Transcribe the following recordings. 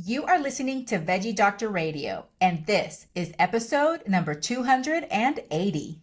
You are listening to Veggie Doctor Radio, and this is episode number 280.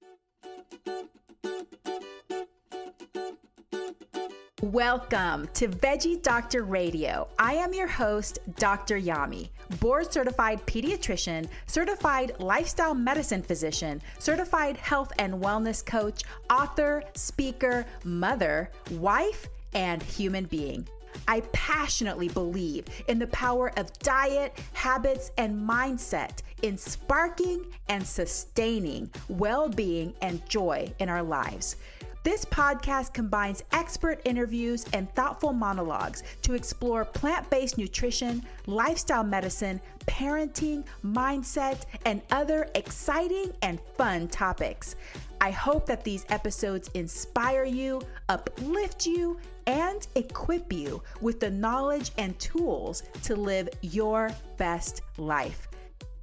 Welcome to Veggie Doctor Radio. I am your host, Dr. Yami, board-certified pediatrician, certified lifestyle medicine physician, certified health and wellness coach, author, speaker, mother, wife, and human being. I passionately believe in the power of diet, habits, and mindset in sparking and sustaining well-being and joy in our lives. This podcast combines expert interviews and thoughtful monologues to explore plant-based nutrition, lifestyle medicine, parenting, mindset, and other exciting and fun topics. I hope that these episodes inspire you, uplift you, and equip you with the knowledge and tools to live your best life.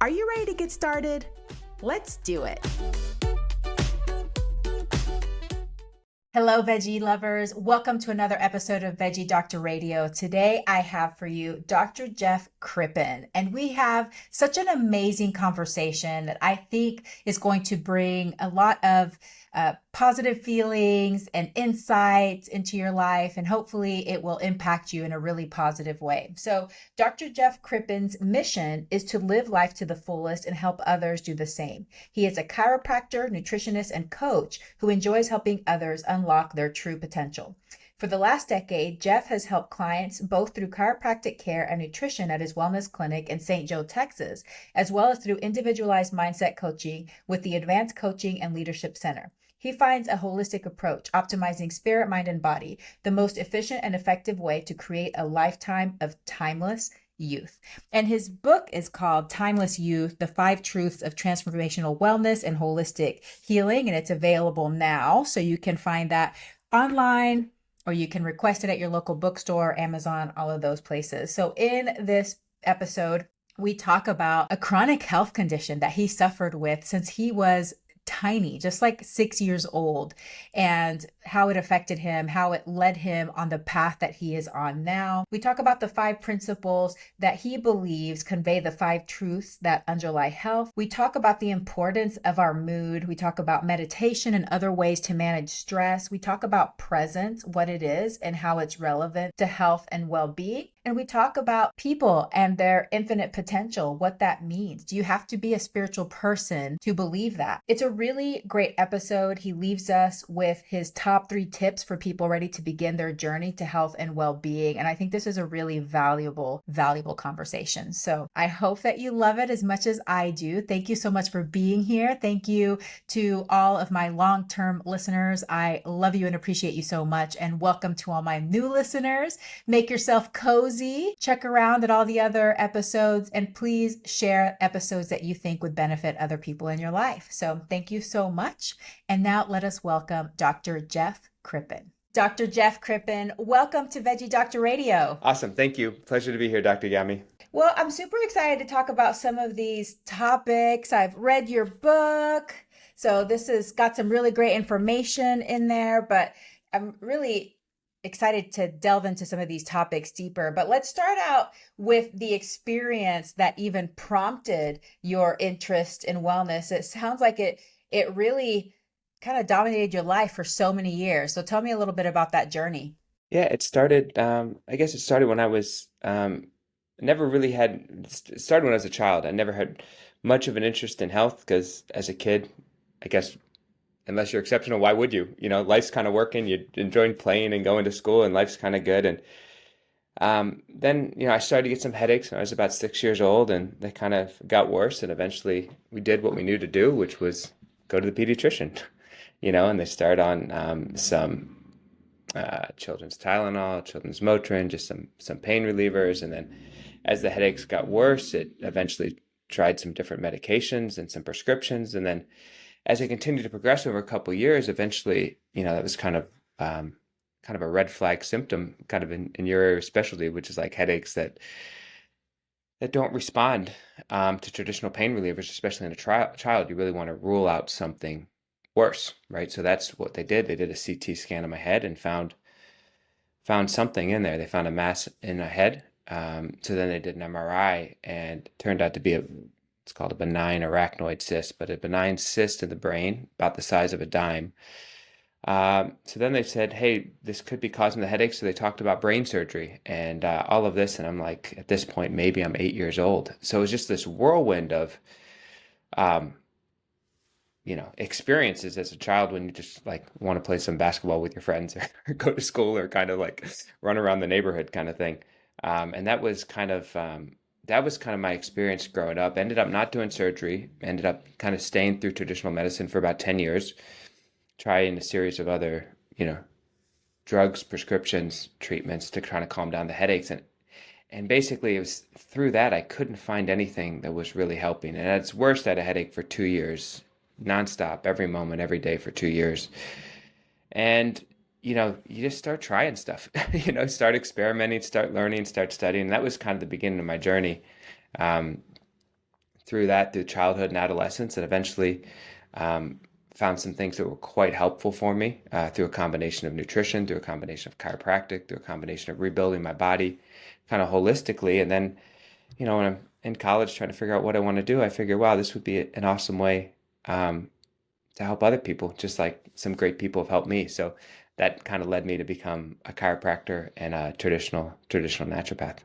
Are you ready to get started? Let's do it. Hello, veggie lovers. Welcome to another episode of Veggie Doctor Radio. Today, I have for you Dr. Jeff Crippen, and we have such an amazing conversation that I think is going to bring a lot of positive feelings and insights into your life, and hopefully it will impact you in a really positive way. So Dr. Jeff Crippen's mission is to live life to the fullest and help others do the same. He is a chiropractor, nutritionist, and coach who enjoys helping others unlock their true potential. For the last decade, Jeff has helped clients both through chiropractic care and nutrition at his wellness clinic in St. Joe, Texas, as well as through individualized mindset coaching with the Advanced Coaching and Leadership Center. He finds a holistic approach, optimizing spirit, mind, and body, the most efficient and effective way to create a lifetime of timeless youth. And his book is called Timeless Youth, The 5 Truths of Transformational Wellness and Holistic Healing, and it's available now. So you can find that online, or you can request it at your local bookstore, Amazon, all of those places. So in this episode, we talk about a chronic health condition that he suffered with since he was tiny, just like 6 years old, and how it affected him, how it led him on the path that he is on now. We talk about the 5 principles that he believes convey the 5 truths that underlie health. We talk about the importance of our mood. We talk about meditation and other ways to manage stress. We talk about presence, what it is, and how it's relevant to health and well-being. And we talk about people and their infinite potential, what that means. Do you have to be a spiritual person to believe that? It's a really great episode. He leaves us with his top 3 tips for people ready to begin their journey to health and well-being. And I think this is a really valuable conversation. So I hope that you love it as much as I do. Thank you so much for being here. Thank you to all of my long-term listeners. I love you and appreciate you so much. And welcome to all my new listeners. Make yourself cozy. Check around at all the other episodes, and please share episodes that you think would benefit other people in your life. So thank you so much. And now let us welcome Dr. Jeff Crippen. Dr. Jeff Crippen, welcome to Veggie Doctor Radio. Awesome. Thank you. Pleasure to be here, Dr. Yami. Well, I'm super excited to talk about some of these topics. I've read your book, so this has got some really great information in there, but I'm really excited to delve into some of these topics deeper. But let's start out with the experience that even prompted your interest in wellness. It sounds like it really kind of dominated your life for so many years. So tell me a little bit about that journey. Yeah, it started, it started when I was, it started when I was a child. I never had much of an interest in health because as a kid, I guess, unless you're exceptional, why would you? You know, life's kind of working, you're enjoying playing and going to school, and life's kind of good. And then, I started to get some headaches when I was about 6 years old, and they kind of got worse. And eventually we did what we knew to do, which was go to the pediatrician, and they started on some children's Tylenol, children's Motrin, just some pain relievers. And then as the headaches got worse, it eventually tried some different medications and some prescriptions. And then as it continued to progress over a couple of years, eventually, that was kind of a red flag symptom, kind of in your area of specialty, which is like headaches that don't respond to traditional pain relievers, especially in a child. You really want to rule out something worse, right? So that's what they did. They did a CT scan of my head and found something in there. They found a mass in my head, So then they did an MRI and it turned out to be it's called a benign arachnoid cyst, but a benign cyst in the brain about the size of a dime. So then they said, hey, this could be causing the headache. So they talked about brain surgery and all of this. And I'm like, at this point, maybe I'm 8 years old. So it was just this whirlwind of, um, experiences as a child when you just like want to play some basketball with your friends or go to school or kind of like run around the neighborhood kind of thing. And that was kind of my experience growing up. Ended up not doing surgery, ended up kind of staying through traditional medicine for about 10 years, trying a series of other, drugs, prescriptions, treatments to try to calm down the headaches. And basically, it was through that I couldn't find anything that was really helping. And at its worst, I had a headache for 2 years, nonstop, every moment, every day for 2 years. And, you just start trying stuff, start experimenting, start learning, start studying. And that was kind of the beginning of my journey um, through childhood and adolescence, and eventually found some things that were quite helpful for me through a combination of nutrition, through a combination of chiropractic, through a combination of rebuilding my body kind of holistically. And then, when I'm in college trying to figure out what I want to do, I figure, wow, this would be an awesome way to help other people, just like some great people have helped me. So that kind of led me to become a chiropractor and a traditional naturopath.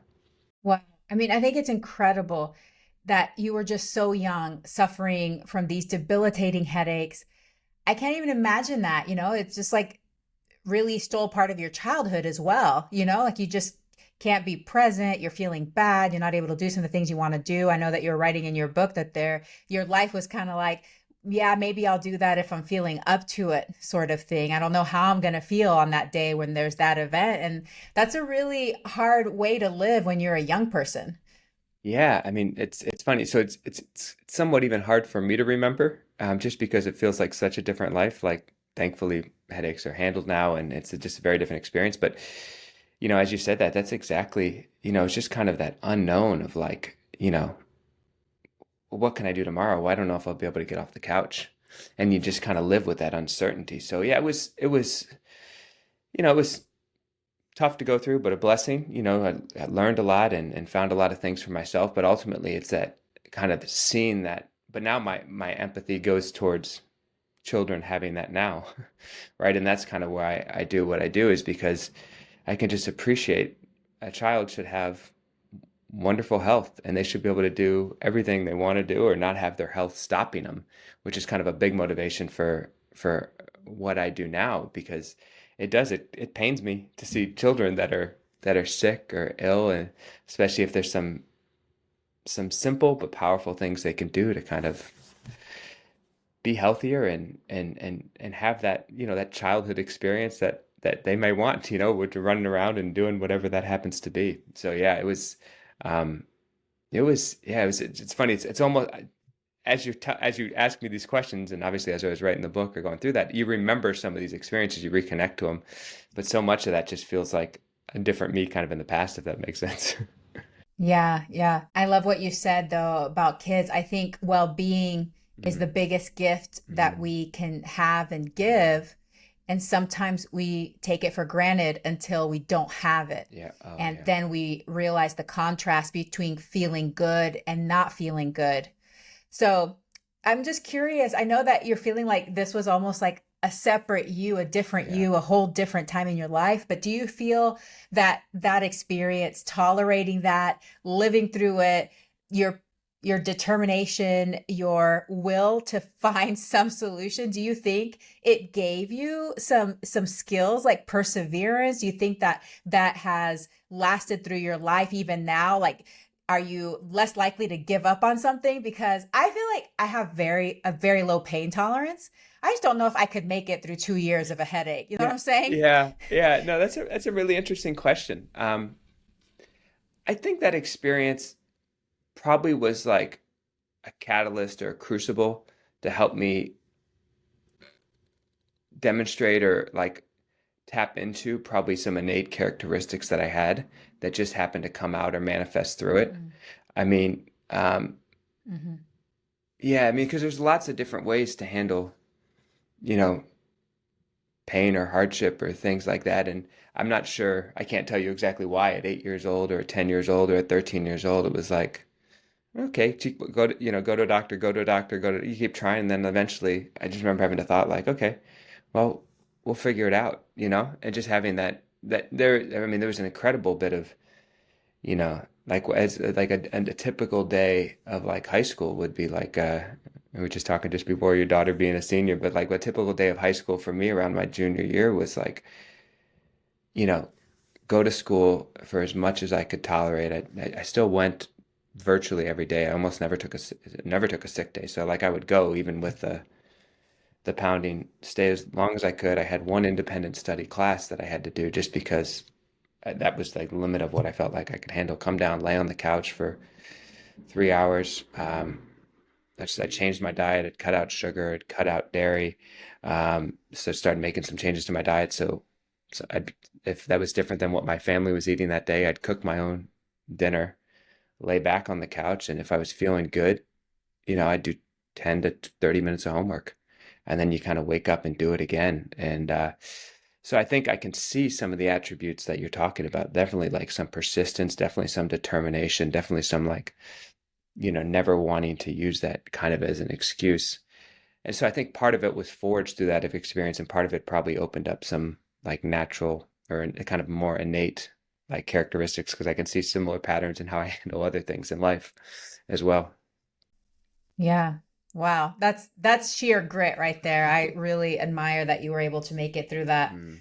Wow. I mean, I think it's incredible that you were just so young, suffering from these debilitating headaches. I can't even imagine that, it's just like really stole part of your childhood as well, like you just can't be present, you're feeling bad, you're not able to do some of the things you want to do. I know that you're writing in your book that your life was kind of like, yeah, maybe I'll do that if I'm feeling up to it, sort of thing. I don't know how I'm going to feel on that day when there's that event. And that's a really hard way to live when you're a young person. Yeah, I mean, it's funny. So it's somewhat even hard for me to remember, just because it feels like such a different life. Like, thankfully, headaches are handled now, and it's just a very different experience. But as you said that, that's exactly, it's just kind of that unknown of like, well, what can I do tomorrow? Well, I don't know if I'll be able to get off the couch, and you just kind of live with that uncertainty. So yeah, it was tough to go through, but a blessing. I learned a lot and found a lot of things for myself. But ultimately, it's that kind of seeing that. But now my empathy goes towards children having that now, right? And that's kind of why I do what I do, is because I can just appreciate a child should have wonderful health and they should be able to do everything they want to do or not have their health stopping them, which is kind of a big motivation for what I do now, because it pains me to see children that are sick or ill, and especially if there's some simple but powerful things they can do to kind of be healthier and have that, that childhood experience that they may want, with running around and doing whatever that happens to be. So yeah, um, it's funny. It's almost as you ask me these questions, and obviously as I was writing the book or going through that, you remember some of these experiences, you reconnect to them, but so much of that just feels like a different me kind of in the past, if that makes sense. Yeah, yeah. I love what you said though about kids. I think well-being is Mm, the biggest gift that mm, we can have and yeah, give. And sometimes we take it for granted until we don't have it. yeah, oh And yeah. then we realize the contrast between feeling good and not feeling good. So I'm just curious. I know that you're feeling like this was almost like a separate you, a different Yeah. you, a whole different time in your life. But do you feel that that experience, tolerating that, living through it, your your determination, your will to find some solution, do you think it gave you some skills like perseverance? Do you think that that has lasted through your life even now? Like, are you less likely to give up on something? Because I feel like I have a very low pain tolerance. I just don't know if I could make it through 2 years of a headache. You know what Yeah, I'm saying? yeah. No, that's a really interesting question. I think that experience probably was like a catalyst or a crucible to help me demonstrate or like tap into probably some innate characteristics that I had that just happened to come out or manifest through it. Mm, I mean, mhm. yeah, I mean, because there's lots of different ways to handle, you know, pain or hardship or things like that. And I'm not sure, I can't tell you exactly why at 8 years old or at 10 years old or at 13 years old, it was like, okay, go to, go to a doctor, go to a doctor, you keep trying. And then eventually I just remember having a thought like, okay, well, we'll figure it out, and just having that there, I mean, there was an incredible bit of, like as like a typical day of like high school would be like, we were just talking just before your daughter being a senior, but like a typical day of high school for me around my junior year was like, you know, go to school for as much as I could tolerate. I still went virtually every day. I almost never took a sick day. So like I would go even with the pounding, stay as long as I could. I had one independent study class that I had to do just because that was like the limit of what I felt like I could handle. Come down, lay on the couch for 3 hours. I changed my diet. I'd cut out sugar. I'd cut out dairy. So started making some changes to my diet. So if that was different than what my family was eating that day, I'd cook my own dinner, lay back on the couch, and if I was feeling good, I'd do 10 to 30 minutes of homework, and then you kind of wake up and do it again. And so I think I can see some of the attributes that you're talking about. Definitely like some persistence, definitely some determination, definitely some like, never wanting to use that kind of as an excuse. And so I think part of it was forged through that experience, and part of it probably opened up some like natural or a kind of more innate like characteristics, because I can see similar patterns in how I handle other things in life as well. Yeah. Wow. That's sheer grit right there. I really admire that you were able to make it through that. Mm.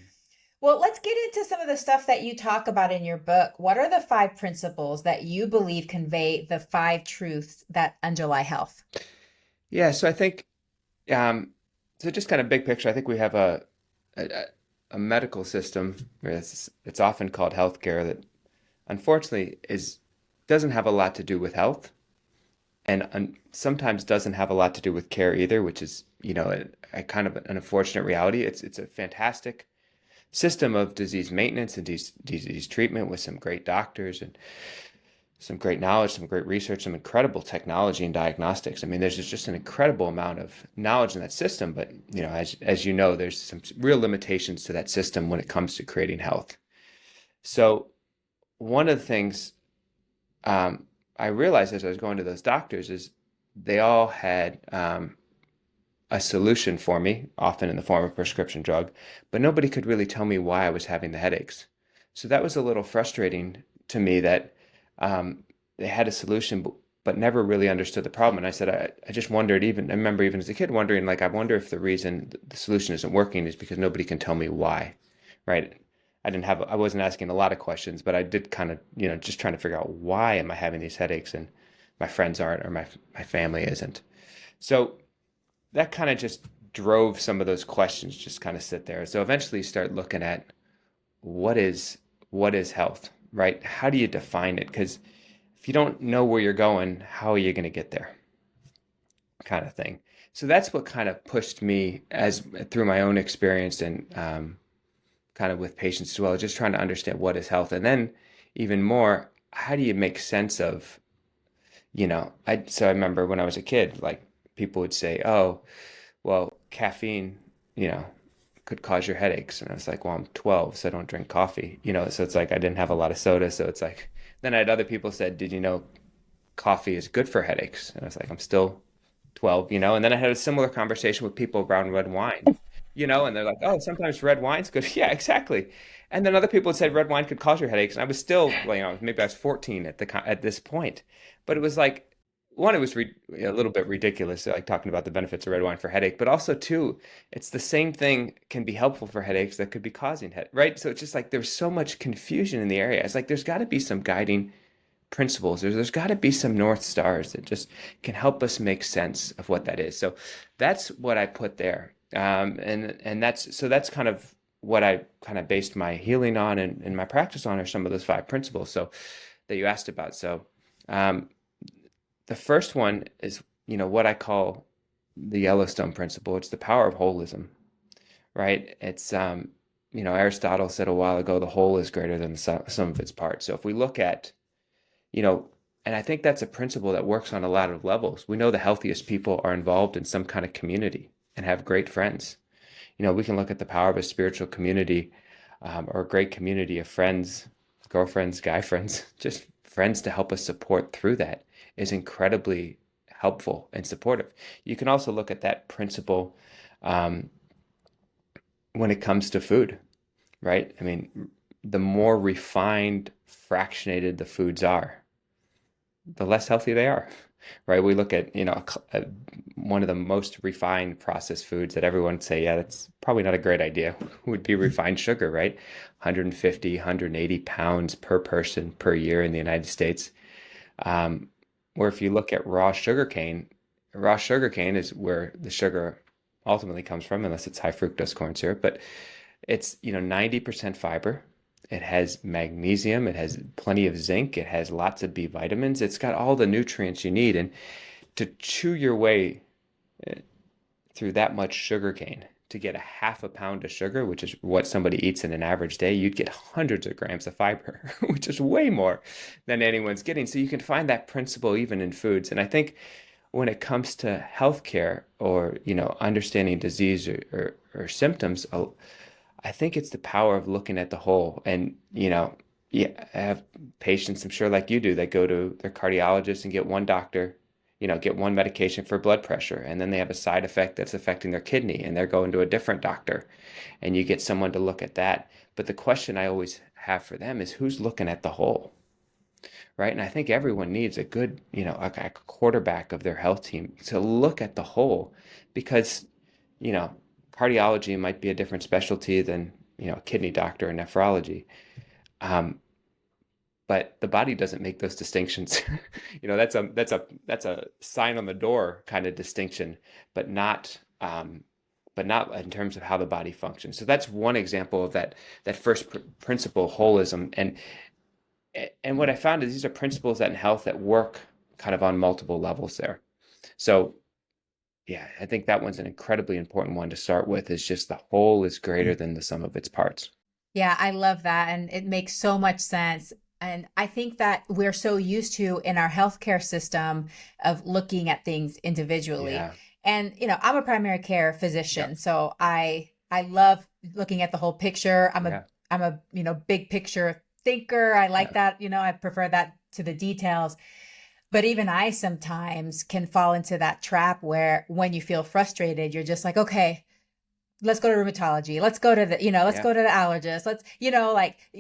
Well, let's get into some of the stuff that you talk about in your book. What are the five principles that you believe convey the five truths that underlie health? Yeah, so I think um, so just kind of big picture, I think we have a, a medical system, or it's often called healthcare, that unfortunately is doesn't have a lot to do with health, and sometimes doesn't have a lot to do with care either, which is, a kind of an unfortunate reality. It's a fantastic system of disease maintenance and disease treatment with some great doctors and some great knowledge, some great research, some incredible technology and diagnostics. I mean, there's just an incredible amount of knowledge in that system, but as you know, there's some real limitations to that system when it comes to creating health. So one of the things I realized as I was going to those doctors is they all had a solution for me, often in the form of a prescription drug, but nobody could really tell me why I was having the headaches. So that was a little frustrating to me that they had a solution, but never really understood the problem. And I said, I just wondered, I remember even as a kid wondering, like, I wonder if the reason the solution isn't working is because nobody can tell me why, right? I wasn't asking a lot of questions, but I did kind of, just trying to figure out why am I having these headaches and my friends aren't, or my family isn't. So that kind of just drove some of those questions just kind of sit there. So eventually you start looking at what is what is health, right? How do you define it? Because if you don't know where you're going, how are you going to get there? Kind of thing. So that's what kind of pushed me as through my own experience and kind of with patients as well, just trying to understand what is health. And then even more, how do you make sense of, so I remember when I was a kid, like people would say, oh, well, caffeine, you know, could cause your headaches. And I was like, well, I'm 12, so I don't drink coffee, so it's like I didn't have a lot of soda. So it's like, then I had other people said, did you know coffee is good for headaches? And I was like, I'm still 12, and then I had a similar conversation with people around red wine, and they're like, oh, sometimes red wine's good. Yeah, exactly. And then other people had said red wine could cause your headaches. And I was still, well, maybe I was 14 at this point, but it was like, one, it was a little bit ridiculous, like talking about the benefits of red wine for headache, but also two, it's the same thing can be helpful for headaches that could be causing head, right? So it's just like there's so much confusion in the area. It's like there's got to be some guiding principles. There's got to be some North Stars that just can help us make sense of what that is. So that's what I put there. And that's kind of what I kind of based my healing on and my practice on are some of those five principles. So that you asked about. So the first one is, what I call the Yellowstone principle. It's the power of holism, right? It's, Aristotle said a while ago, the whole is greater than the sum of its parts. So if we look at, and I think that's a principle that works on a lot of levels. We know the healthiest people are involved in some kind of community and have great friends. we can look at the power of a spiritual community, or a great community of friends, girlfriends, guy friends, just friends to help us support through that is incredibly helpful and supportive. You can also look at that principle um, when it comes to food, right? I mean, the more refined, fractionated the foods are, the less healthy they are, right? We look at, one of the most refined processed foods that everyone would say, yeah, that's probably not a great idea, would be refined sugar, right? 150, 180 pounds per person per year in the United States. Um, where if you look at raw sugar cane is where the sugar ultimately comes from, unless it's high fructose corn syrup, but it's, 90% fiber. It has magnesium, it has plenty of zinc, it has lots of B vitamins. It's got all the nutrients you need. And to chew your way through that much sugar cane to get a half a pound of sugar, which is what somebody eats in an average day, you'd get hundreds of grams of fiber, which is way more than anyone's getting. So you can find that principle even in foods. And I think when it comes to healthcare or, understanding disease or symptoms, I think it's the power of looking at the whole. And, yeah, I have patients, I'm sure like you do, that go to their cardiologist and get one doctor, get one medication for blood pressure, and then they have a side effect that's affecting their kidney, and they're going to a different doctor, and you get someone to look at that. But the question I always have for them is who's looking at the whole, right? And I think everyone needs a good, a quarterback of their health team to look at the whole, because, you know, cardiology might be a different specialty than, a kidney doctor or nephrology. Um, but the body doesn't make those distinctions. That's a sign on the door kind of distinction, but not in terms of how the body functions. So that's one example of that first principle, holism. And what I found is these are principles that in health that work kind of on multiple levels there. So yeah, I think that one's an incredibly important one to start with, is just the whole is greater than the sum of its parts. Yeah, I love that. And it makes so much sense. And I think that we're so used to in our healthcare system of looking at things individually. Yeah. And, I'm a primary care physician, Yep. so I love looking at the whole picture. Yeah. I'm a, big picture thinker. I like Yeah. that, I prefer that to the details. But even I sometimes can fall into that trap where when you feel frustrated, you're just like, okay, let's go to rheumatology. Let's go to let's Yeah. go to the allergist. Let's,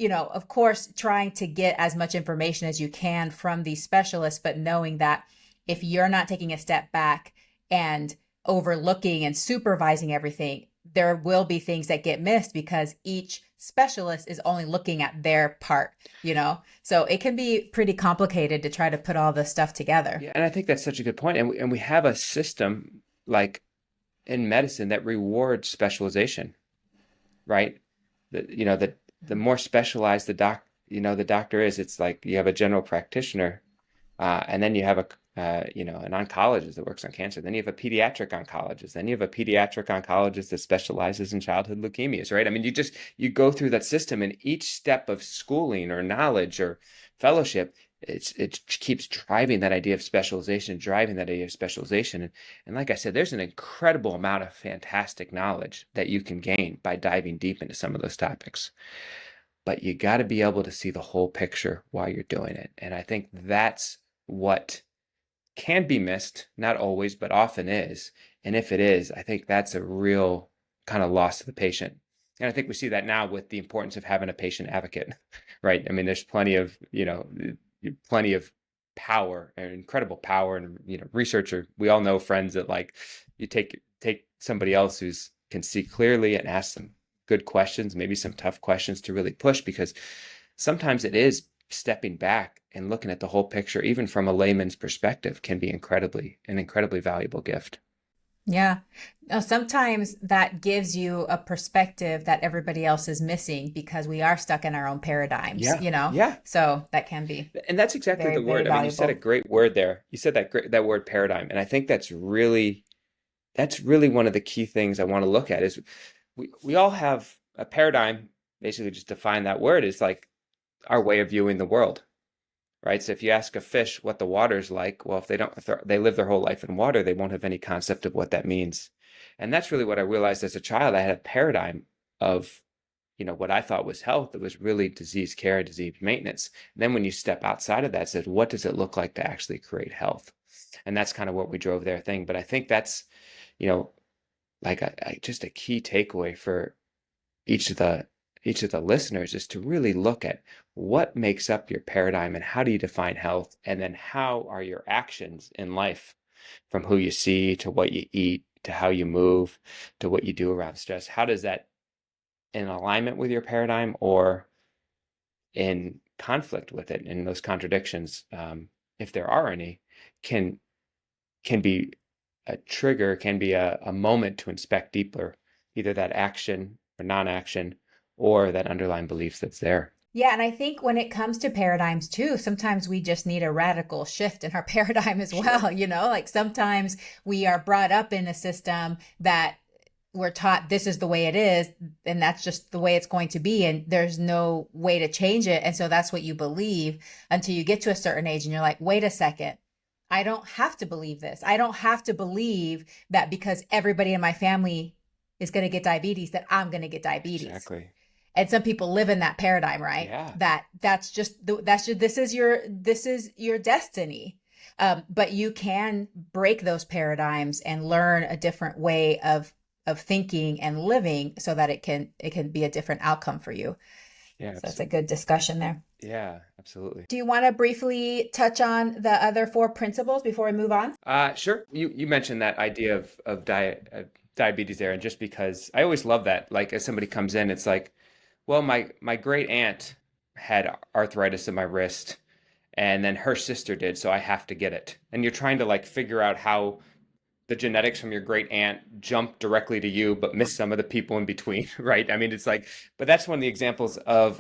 of course, trying to get as much information as you can from these specialists, but knowing that if you're not taking a step back and overlooking and supervising everything, there will be things that get missed because each specialist is only looking at their part. So it can be pretty complicated to try to put all this stuff together. Yeah. And I think that's such a good point. And we have a system like in medicine that rewards specialization, right? The more specialized the doctor is, it's like you have a general practitioner, and then you have an oncologist that works on cancer. Then you have a pediatric oncologist. Then you have a pediatric oncologist that specializes in childhood leukemias, right? I mean, you go through that system, and each step of schooling or knowledge or fellowship, it keeps driving that idea of specialization, and like I said, there's an incredible amount of fantastic knowledge that you can gain by diving deep into some of those topics. But you got to be able to see the whole picture while you're doing it. And I think that's what can be missed, not always, but often is. And if it is, I think that's a real kind of loss to the patient. And I think we see that now with the importance of having a patient advocate, right? I mean, there's plenty of power and incredible power, and researcher. We all know friends that, like, you take somebody else who's can see clearly and ask them good questions, maybe some tough questions to really push, because sometimes it is stepping back and looking at the whole picture, even from a layman's perspective, can be an incredibly valuable gift. Yeah. Now, sometimes that gives you a perspective that everybody else is missing because we are stuck in our own paradigms, Yeah, yeah. So that can be And that's exactly very, the very word. I mean, you said a valuable. great word there. You said that word paradigm, and I think that's really one of the key things I want to look at is we all have a paradigm. Basically, just define that word is like our way of viewing the world, right? So if you ask a fish what the water's like, well, if they live their whole life in water, they won't have any concept of what that means. And that's really what I realized as a child. I had a paradigm of, what I thought was health. It was really disease care, disease maintenance. And then when you step outside of that, it says, what does it look like to actually create health? And that's kind of what we drove their thing. But I think that's, you know, like just a key takeaway for each of the listeners is to really look at what makes up your paradigm and how do you define health, and then how are your actions in life, from who you see to what you eat to how you move to what you do around stress. How does that in alignment with your paradigm or in conflict with it? And those contradictions, if there are any, can be a trigger, can be a moment to inspect deeper, either that action or non-action or that underlying beliefs that's there. Yeah, and I think when it comes to paradigms too, sometimes we just need a radical shift in our paradigm as Sure. well, like sometimes we are brought up in a system that we're taught this is the way it is, and that's just the way it's going to be, and there's no way to change it. And so that's what you believe until you get to a certain age and you're like, wait a second. I don't have to believe this. I don't have to believe that because everybody in my family is going to get diabetes that I'm going to get diabetes. Exactly. And some people live in that paradigm, right? Yeah. This is your destiny. But you can break those paradigms and learn a different way of thinking and living so that it can be a different outcome for you. Yeah. So that's a good discussion there. Yeah, absolutely. Do you want to briefly touch on the other 4 principles before we move on? Sure. You mentioned that idea of diabetes there, and just because I always love that, like as somebody comes in, it's like, well, my great aunt had arthritis in my wrist, and then her sister did, so I have to get it. And you're trying to like figure out how the genetics from your great aunt jump directly to you, but miss some of the people in between, right? I mean, it's like, but that's one of the examples of,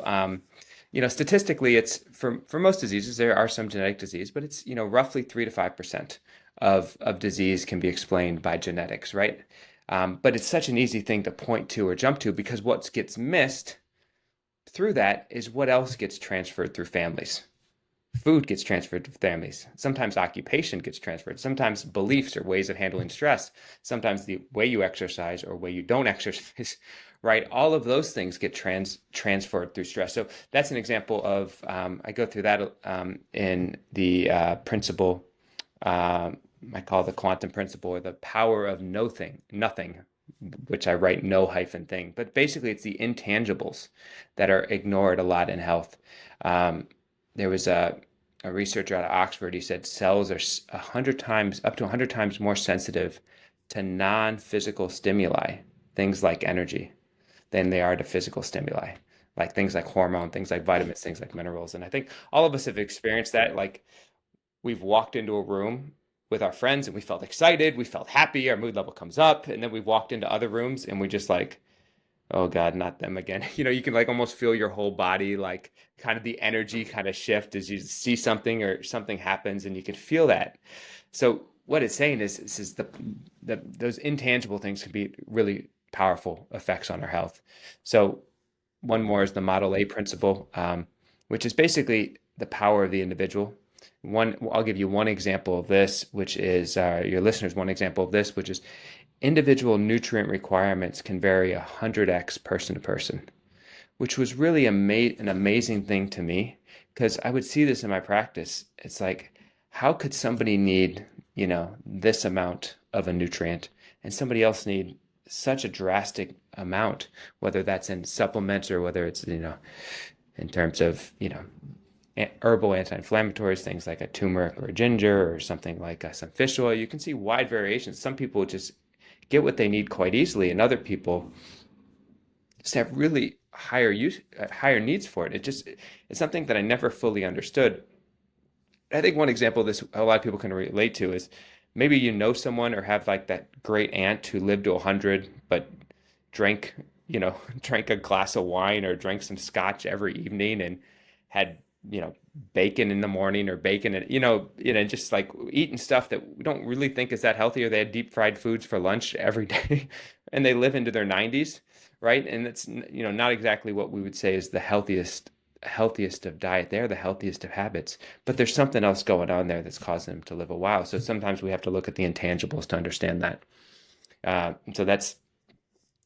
statistically, it's for most diseases, there are some genetic disease, but it's, roughly 3 to 5% of disease can be explained by genetics, right? But it's such an easy thing to point to or jump to, because what gets missed through that is what else gets transferred through families. Food gets transferred to families. Sometimes occupation gets transferred. Sometimes beliefs or ways of handling stress. Sometimes the way you exercise or way you don't exercise, right? All of those things get transferred through stress. So that's an example of, I go through that in the principle, I call the quantum principle, or the power of nothing, which I write no-thing. But basically, it's the intangibles that are ignored a lot in health. There was a researcher out of Oxford. He said cells are 100 times, up to 100 times more sensitive to non-physical stimuli, things like energy, than they are to physical stimuli, like things like hormone, things like vitamins, things like minerals. And I think all of us have experienced that. Like we've walked into a room with our friends and we felt excited, we felt happy, our mood level comes up, and then we've walked into other rooms and we just like, oh God, not them again. You can like almost feel your whole body, like kind of the energy kind of shift as you see something or something happens, and you can feel that. So what it's saying is, those intangible things can be really powerful effects on our health. So one more is the Model A principle, which is basically the power of the individual. I'll give you one example of this, which is your listeners, one example of this, which is individual nutrient requirements can vary 100x person to person, which was really an amazing thing to me, because I would see this in my practice. It's like, how could somebody need, this amount of a nutrient and somebody else need such a drastic amount, whether that's in supplements or whether it's, in terms of, herbal anti-inflammatories, things like a turmeric or a ginger or something like some fish oil. You can see wide variations. Some people just get what they need quite easily, and other people just have really higher needs for it. It's something that I never fully understood. I think one example of this a lot of people can relate to is maybe someone or have like that great aunt who lived to 100 but drank drank a glass of wine or drank some scotch every evening and had bacon in the morning or bacon and just like eating stuff that we don't really think is that healthy, or they had deep fried foods for lunch every day and they live into their 90s, right? And it's not exactly what we would say is the healthiest of diet there, the healthiest of habits, but there's something else going on there that's causing them to live a while. So sometimes we have to look at the intangibles to understand that. So that's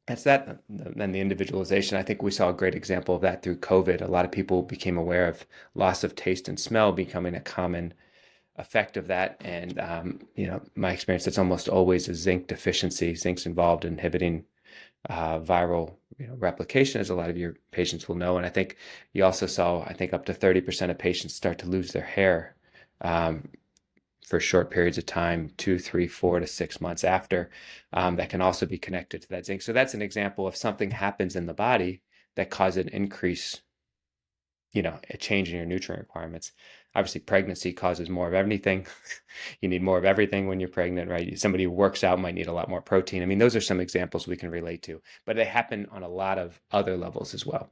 that. Then the individualization. I think we saw a great example of that through COVID. A lot of people became aware of loss of taste and smell becoming a common effect of that. And my experience, it's almost always a zinc deficiency. Zinc's involved in inhibiting viral replication, as a lot of your patients will know. And I think you also saw, I think up to 30% of patients start to lose their hair for short periods of time, 2, 3, 4 to 6 months after. That can also be connected to that zinc. So that's an example of something happens in the body that causes an increase, a change in your nutrient requirements. Obviously, pregnancy causes more of everything. You need more of everything when you're pregnant, right? Somebody who works out might need a lot more protein. I mean, those are some examples we can relate to, but they happen on a lot of other levels as well.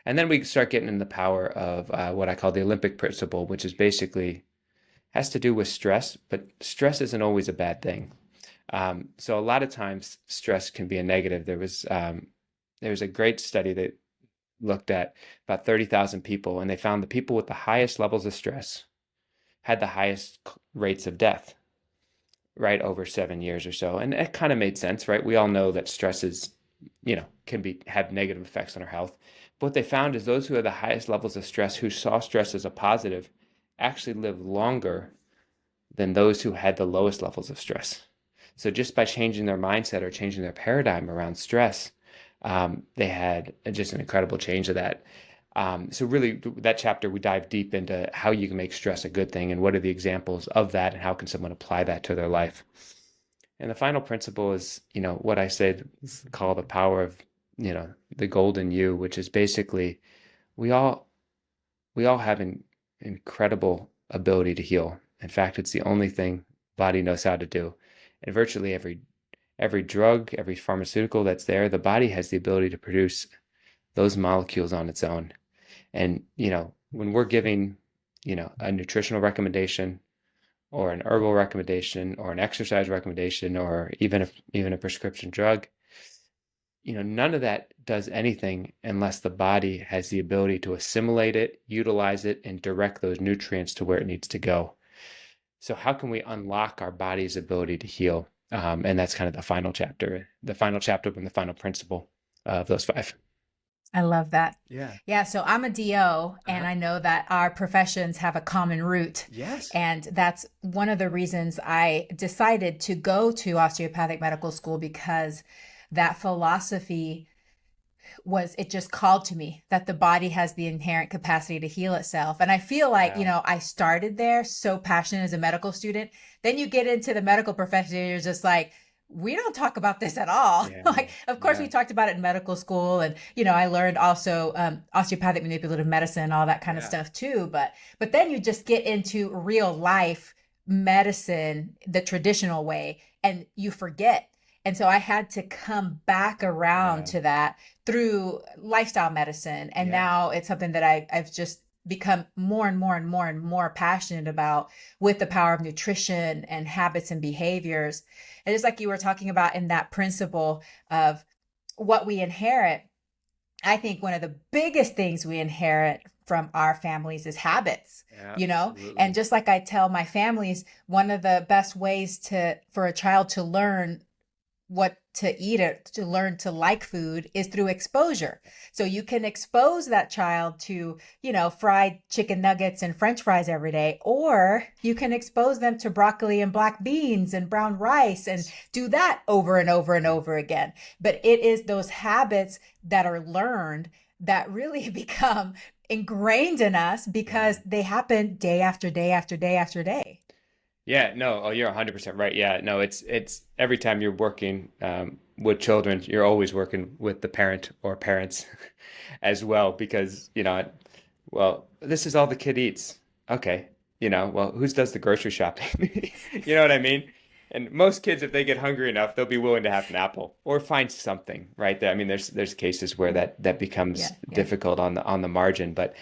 And then we start getting in the power of what I call the Olympic principle, which is basically has to do with stress, but stress isn't always a bad thing. So a lot of times stress can be a negative. There was a great study that looked at about 30,000 people, and they found the people with the highest levels of stress had the highest rates of death, right, over 7 years or so. And it kind of made sense, right? We all know that stress is, can have negative effects on our health. But what they found is those who had the highest levels of stress, who saw stress as a positive, actually lived longer than those who had the lowest levels of stress. So just by changing their mindset or changing their paradigm around stress, they had just an incredible change of that. So really, that chapter, we dive deep into how you can make stress a good thing and what are the examples of that and how can someone apply that to their life. And the final principle is, what I said is called the power of, the golden you, which is basically we all have an incredible ability to heal. In fact, it's the only thing body knows how to do. And virtually every drug, every pharmaceutical that's there, the body has the ability to produce those molecules on its own. And, when we're giving, a nutritional recommendation or an herbal recommendation or an exercise recommendation or even a prescription drug, none of that does anything unless the body has the ability to assimilate it, utilize it, and direct those nutrients to where it needs to go. So how can we unlock our body's ability to heal? And that's kind of the final chapter and the final principle of those 5. I love that. Yeah. Yeah. So I'm a DO, and I know that our professions have a common root. Yes. And that's one of the reasons I decided to go to osteopathic medical school, because that philosophy it just called to me that the body has the inherent capacity to heal itself. And I feel like, I started there so passionate as a medical student. Then you get into the medical profession and you're just like, we don't talk about this at all. Like, of course, we talked about it in medical school. And, I learned also osteopathic manipulative medicine, all that kind of stuff too. But then you just get into real life medicine, the traditional way, and you forget. And so I had to come back around to that through lifestyle medicine. And now it's something that I've just become more and more and more and more passionate about, with the power of nutrition and habits and behaviors. And just like you were talking about in that principle of what we inherit, I think one of the biggest things we inherit from our families is habits, Absolutely. And just like I tell my families, one of the best ways for a child to learn what to eat, to learn to like food, is through exposure. So you can expose that child to, fried chicken nuggets and French fries every day, or you can expose them to broccoli and black beans and brown rice and do that over and over and over again. But it is those habits that are learned that really become ingrained in us because they happen day after day after day after day. Yeah, no, oh, you're 100% right. Yeah, no, it's every time you're working with children, you're always working with the parent or parents as well, because, well, this is all the kid eats. Okay, well, who does the grocery shopping? You know what I mean? And most kids, if they get hungry enough, they'll be willing to have an apple or find something right there. I mean, there's cases where that becomes difficult on the margin, but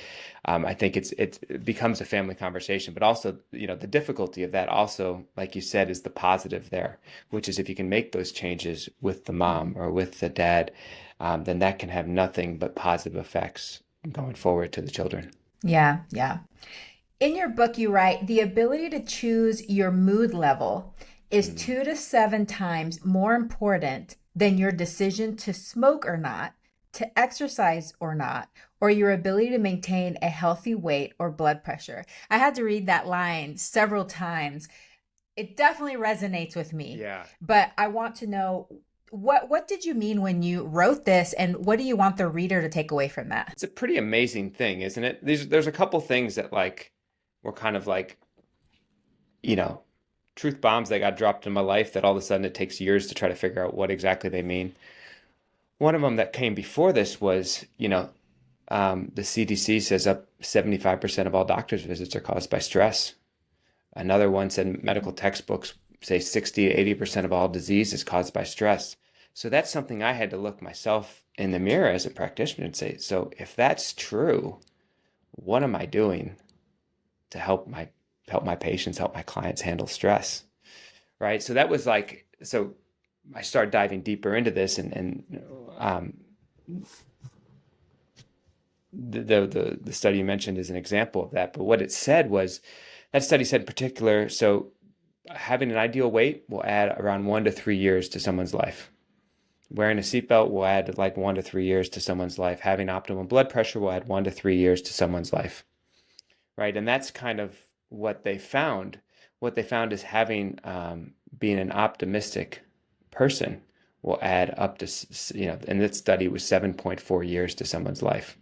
I think it becomes a family conversation. But also, the difficulty of that also, like you said, is the positive there, which is if you can make those changes with the mom or with the dad, then that can have nothing but positive effects going forward to the children. Yeah, yeah. In your book, you write, the ability to choose your mood level is Mm. 2 to 7 times more important than your decision to smoke or not, to exercise or not, or your ability to maintain a healthy weight or blood pressure. I had to read that line several times. It definitely resonates with me, Yeah. but I want to know what did you mean when you wrote this, and what do you want the reader to take away from that? It's a pretty amazing thing, isn't it? There's a couple things that like were kind of like, you know, truth bombs that got dropped in my life that all of a sudden it takes years to try to figure out what exactly they mean. One of them that came before this was, the CDC says up 75% of all doctor's visits are caused by stress. Another one said medical textbooks say 60 to 80% of all disease is caused by stress. So that's something I had to look myself in the mirror as a practitioner and say, so if that's true, what am I doing to help my patients, help my clients handle stress? Right? So that was like, so I started diving deeper into this, and the study you mentioned is an example of that. But what it said was, that study said in particular, so having an ideal weight will add around 1 to 3 years to someone's life. Wearing a seatbelt will add like 1 to 3 years to someone's life. Having optimal blood pressure will add 1 to 3 years to someone's life. Right? And that's kind of what they found. What they found is having being an optimistic person will add up to, in this study was 7.4 years to someone's life.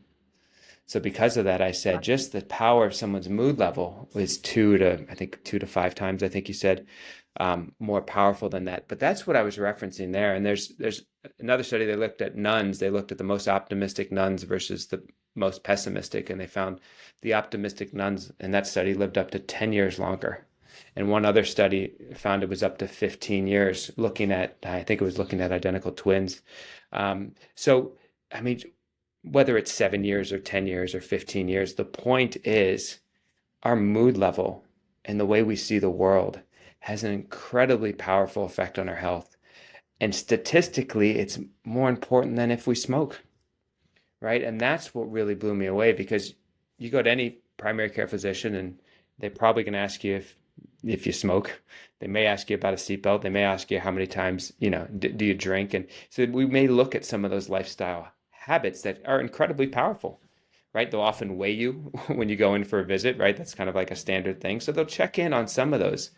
So because of that, I said just the power of someone's mood level was 2 to 5 times, I think you said, more powerful than that. But that's what I was referencing there. And there's another study, they looked at nuns. They looked at the most optimistic nuns versus the most pessimistic, and they found the optimistic nuns in that study lived up to 10 years longer. And one other study found it was up to 15 years, I think it was looking at identical twins. So, I mean, whether it's 7 years or 10 years or 15 years, the point is our mood level and the way we see the world has an incredibly powerful effect on our health. And statistically, it's more important than if we smoke, right? And that's what really blew me away, because you go to any primary care physician and they're probably going to ask you if you smoke. They may ask you about a seatbelt. They may ask you how many times, do you drink? And so we may look at some of those lifestyle habits that are incredibly powerful, right? They'll often weigh you when you go in for a visit, right? That's kind of like a standard thing. So they'll check in on some of those.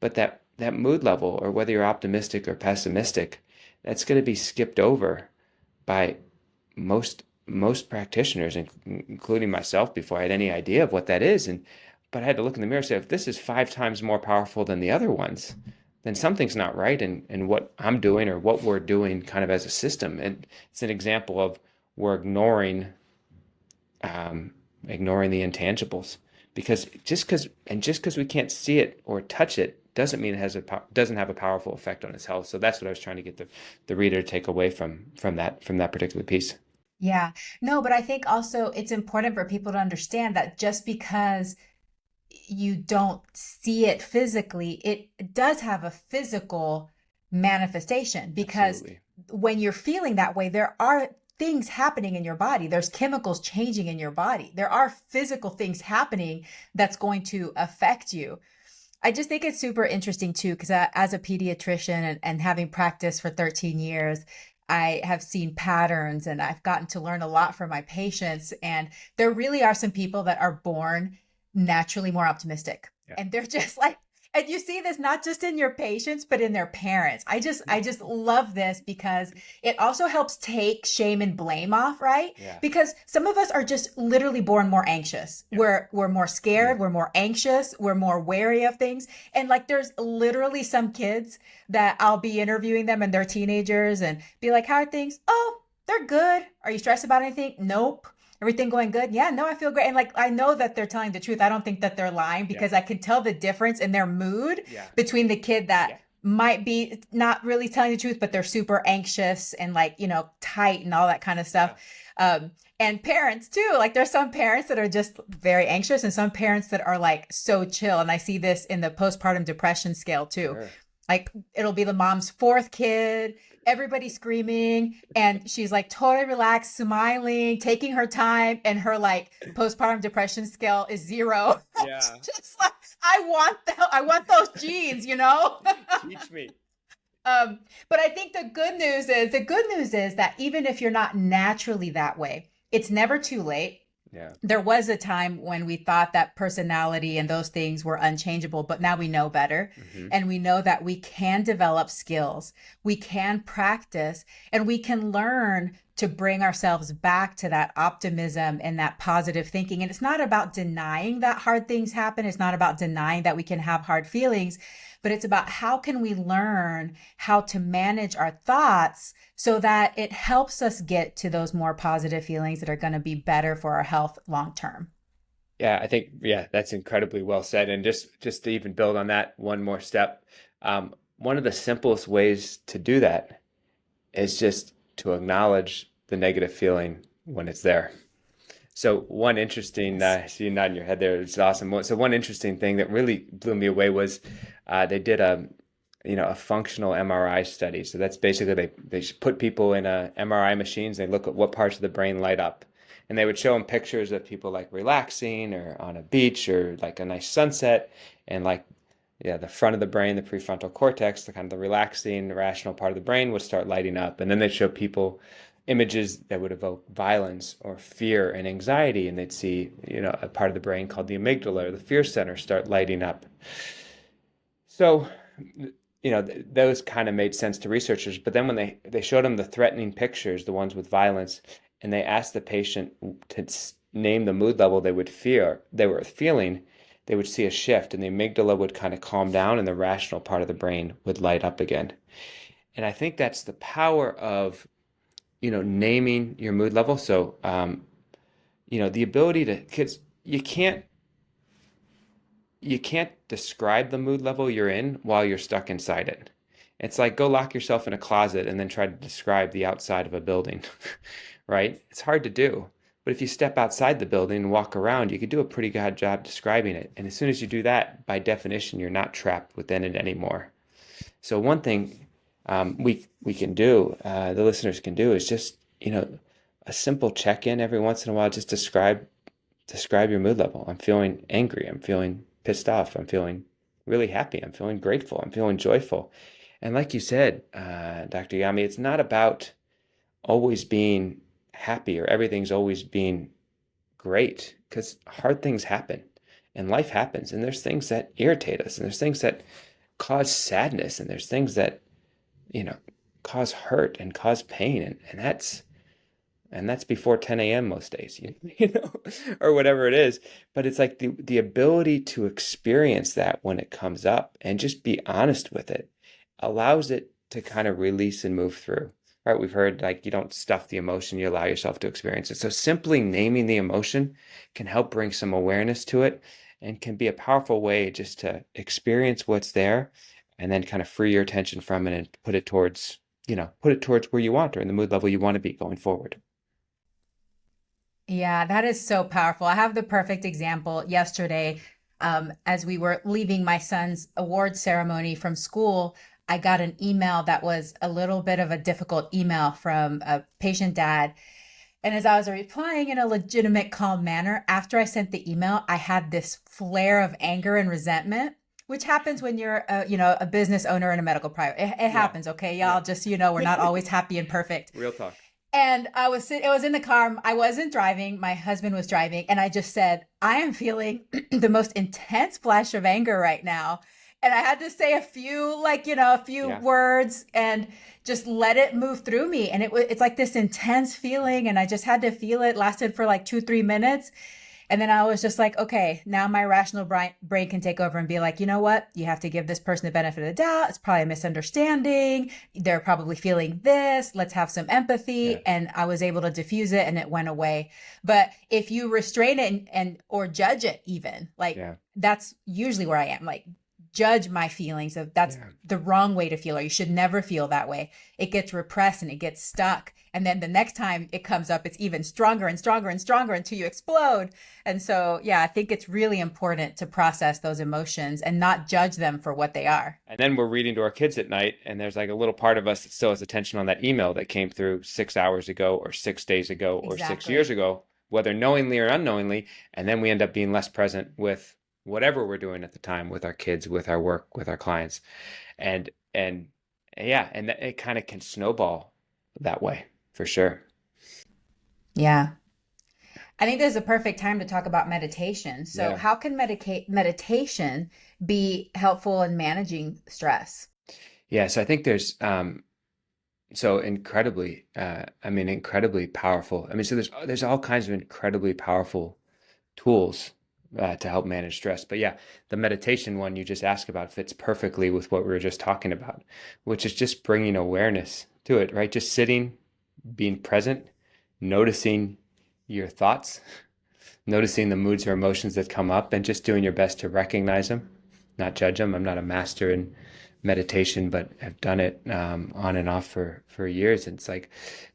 But that mood level, or whether you're optimistic or pessimistic, that's going to be skipped over by most practitioners, including myself, before I had any idea of what that is. But I had to look in the mirror and say, if this is 5 times more powerful than the other ones, then something's not right in what I'm doing or what we're doing kind of as a system. And it's an example of we're ignoring the intangibles, because just because we can't see it or touch it doesn't mean it doesn't have a powerful effect on its health. So that's what I was trying to get the reader to take away from that particular piece. Yeah. No, but I think also it's important for people to understand that just because you don't see it physically, it does have a physical manifestation, because Absolutely. when you're feeling that way, there are things happening in your body. There's chemicals changing in your body. There are physical things happening that's going to affect you. I just think it's super interesting too, because as a pediatrician and having practiced for 13 years, I have seen patterns and I've gotten to learn a lot from my patients. And there really are some people that are born naturally more optimistic. Yeah. And they're just like, and you see this not just in your patients, but in their parents. I just love this, because it also helps take shame and blame off, right? Yeah. Because some of us are just literally born more anxious. Yeah. We're more scared, we're more anxious, we're more wary of things. And like there's literally some kids that I'll be interviewing them and they're teenagers and be like, how are things? Oh, they're good. Are you stressed about anything? Nope. Everything going good? Yeah, no, I feel great. And like, I know that they're telling the truth. I don't think that they're lying, because I can tell the difference in their mood between the kid that might be not really telling the truth, but they're super anxious and like, tight and all that kind of stuff. And parents too. Like there's some parents that are just very anxious and some parents that are like so chill. And I see this in the postpartum depression scale too. Sure. Like it'll be the mom's 4th kid, everybody screaming, and she's like totally relaxed, smiling, taking her time, and her like postpartum depression scale is 0. Yeah. Just like, I want those genes, you know? Teach me. But I think the good news is that even if you're not naturally that way, it's never too late. Yeah. There was a time when we thought that personality and those things were unchangeable, but now we know better. Hmm. And we know that we can develop skills, we can practice, and we can learn to bring ourselves back to that optimism and that positive thinking. And it's not about denying that hard things happen. It's not about denying that we can have hard feelings, but it's about how can we learn how to manage our thoughts so that it helps us get to those more positive feelings that are going to be better for our health long term. Yeah, I think, yeah, that's incredibly well said. And just to even build on that one more step, one of the simplest ways to do that is just to acknowledge the negative feeling when it's there. So one interesting, Yes. I see you nodding your head there. It's awesome. So one interesting thing that really blew me away was they did a functional MRI study. So that's basically they put people in a MRI machines. They look at what parts of the brain light up, and they would show them pictures of people like relaxing or on a beach or like a nice sunset, and like yeah, the front of the brain, the prefrontal cortex, the kind of the relaxing, rational part of the brain would start lighting up. And then they'd show people images that would evoke violence or fear and anxiety. And they'd see, a part of the brain called the amygdala or the fear center start lighting up. So, those kind of made sense to researchers. But then when they showed them the threatening pictures, the ones with violence, and they asked the patient to name the mood level they were feeling, they would see a shift and the amygdala would kind of calm down and the rational part of the brain would light up again. And I think that's the power of, naming your mood level. So, the ability to, because you can't describe the mood level you're in while you're stuck inside it. It's like go lock yourself in a closet and then try to describe the outside of a building, right? It's hard to do. But if you step outside the building and walk around, you could do a pretty good job describing it. And as soon as you do that, by definition, you're not trapped within it anymore. So one thing we can do, the listeners can do, is just a simple check-in every once in a while. Just describe your mood level. I'm feeling angry. I'm feeling pissed off. I'm feeling really happy. I'm feeling grateful. I'm feeling joyful. And like you said, Dr. Yami, it's not about always being happy or everything's always being great, because hard things happen and life happens and there's things that irritate us and there's things that cause sadness and there's things that, you know, cause hurt and cause pain. And that's before 10 a.m. most days, or whatever it is. But it's like the ability to experience that when it comes up and just be honest with it allows it to kind of release and move through. Right? We've heard like you don't stuff the emotion, you allow yourself to experience it. So simply naming the emotion can help bring some awareness to it and can be a powerful way just to experience what's there and then kind of free your attention from it and put it towards where you want or in the mood level you want to be going forward. Yeah, that is so powerful. I have the perfect example yesterday. As we were leaving my son's award ceremony from school, I got an email that was a little bit of a difficult email from a patient dad. And as I was replying in a legitimate, calm manner, after I sent the email, I had this flare of anger and resentment, which happens when you're, a business owner in a medical private. It Yeah. happens, okay, Yeah. y'all. Just we're not always happy and perfect. Real talk. And it was in the car. I wasn't driving. My husband was driving. And I just said, I am feeling the most intense flash of anger right now. And I had to say a few Yeah. words and just let it move through me. And it's like this intense feeling. And I just had to feel it. Lasted for like 2-3 minutes. And then I was just like, okay, now my rational brain can take over and be like, you know what? You have to give this person the benefit of the doubt. It's probably a misunderstanding. They're probably feeling this. Let's have some empathy. Yeah. And I was able to diffuse it and it went away. But if you restrain it or judge it even, like Yeah. that's usually where I am. Like judge my feelings of that's Yeah. the wrong way to feel, or you should never feel that way. It gets repressed and it gets stuck. And then the next time it comes up, it's even stronger and stronger and stronger until you explode. And so, yeah, I think it's really important to process those emotions and not judge them for what they are. And then we're reading to our kids at night, and there's like a little part of us that still has attention on that email that came through 6 hours ago, or 6 days ago, or 6 years Exactly. ago, whether knowingly or unknowingly. And then we end up being less present with whatever we're doing at the time with our kids, with our work, with our clients. And yeah, and it kind of can snowball that way for sure. Yeah. I think this is a perfect time to talk about meditation. So, Yeah. how can meditation be helpful in managing stress? Yeah. So I think there's so incredibly incredibly powerful. I mean, so there's all kinds of incredibly powerful tools to help manage stress. But yeah, the meditation one you just asked about fits perfectly with what we were just talking about, which is just bringing awareness to it, right? Just sitting, being present, noticing your thoughts, noticing the moods or emotions that come up, and just doing your best to recognize them, not judge them. I'm not a master in meditation, but I've done it on and off for years. And it's like,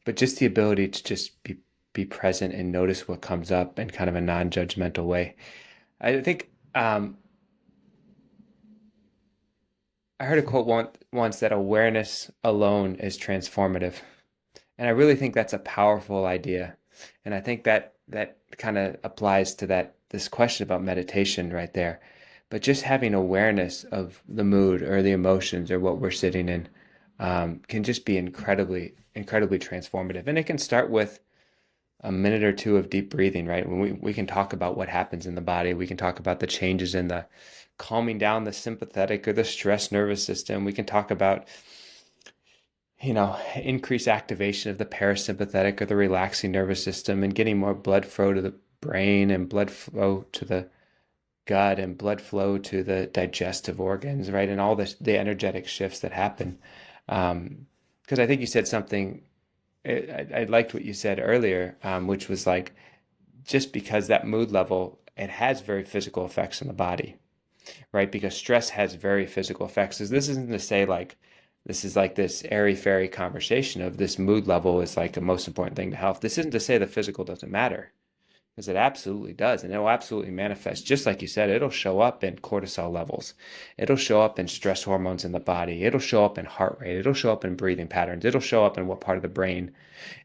but just the ability to just be present and notice what comes up in kind of a non-judgmental way. I think I heard a quote once that awareness alone is transformative. And I really think that's a powerful idea. And I think that kind of applies to this question about meditation right there. But just having awareness of the mood or the emotions or what we're sitting in can just be incredibly transformative. And it can start with a minute or two of deep breathing, right? When we can talk about what happens in the body, we can talk about the changes in the calming down the sympathetic or the stress nervous system. We can talk about, increased activation of the parasympathetic or the relaxing nervous system and getting more blood flow to the brain and blood flow to the gut and blood flow to the digestive organs, right? And all the energetic shifts that happen. Because I think you said something, I liked what you said earlier, which was like, just because that mood level, it has very physical effects on the body, right? Because stress has very physical effects. This isn't to say like this is like this airy-fairy conversation of this mood level is like the most important thing to health. This isn't to say the physical doesn't matter, because it absolutely does, and it'll absolutely manifest. Just like you said, it'll show up in cortisol levels. It'll show up in stress hormones in the body. It'll show up in heart rate. It'll show up in breathing patterns. It'll show up in what part of the brain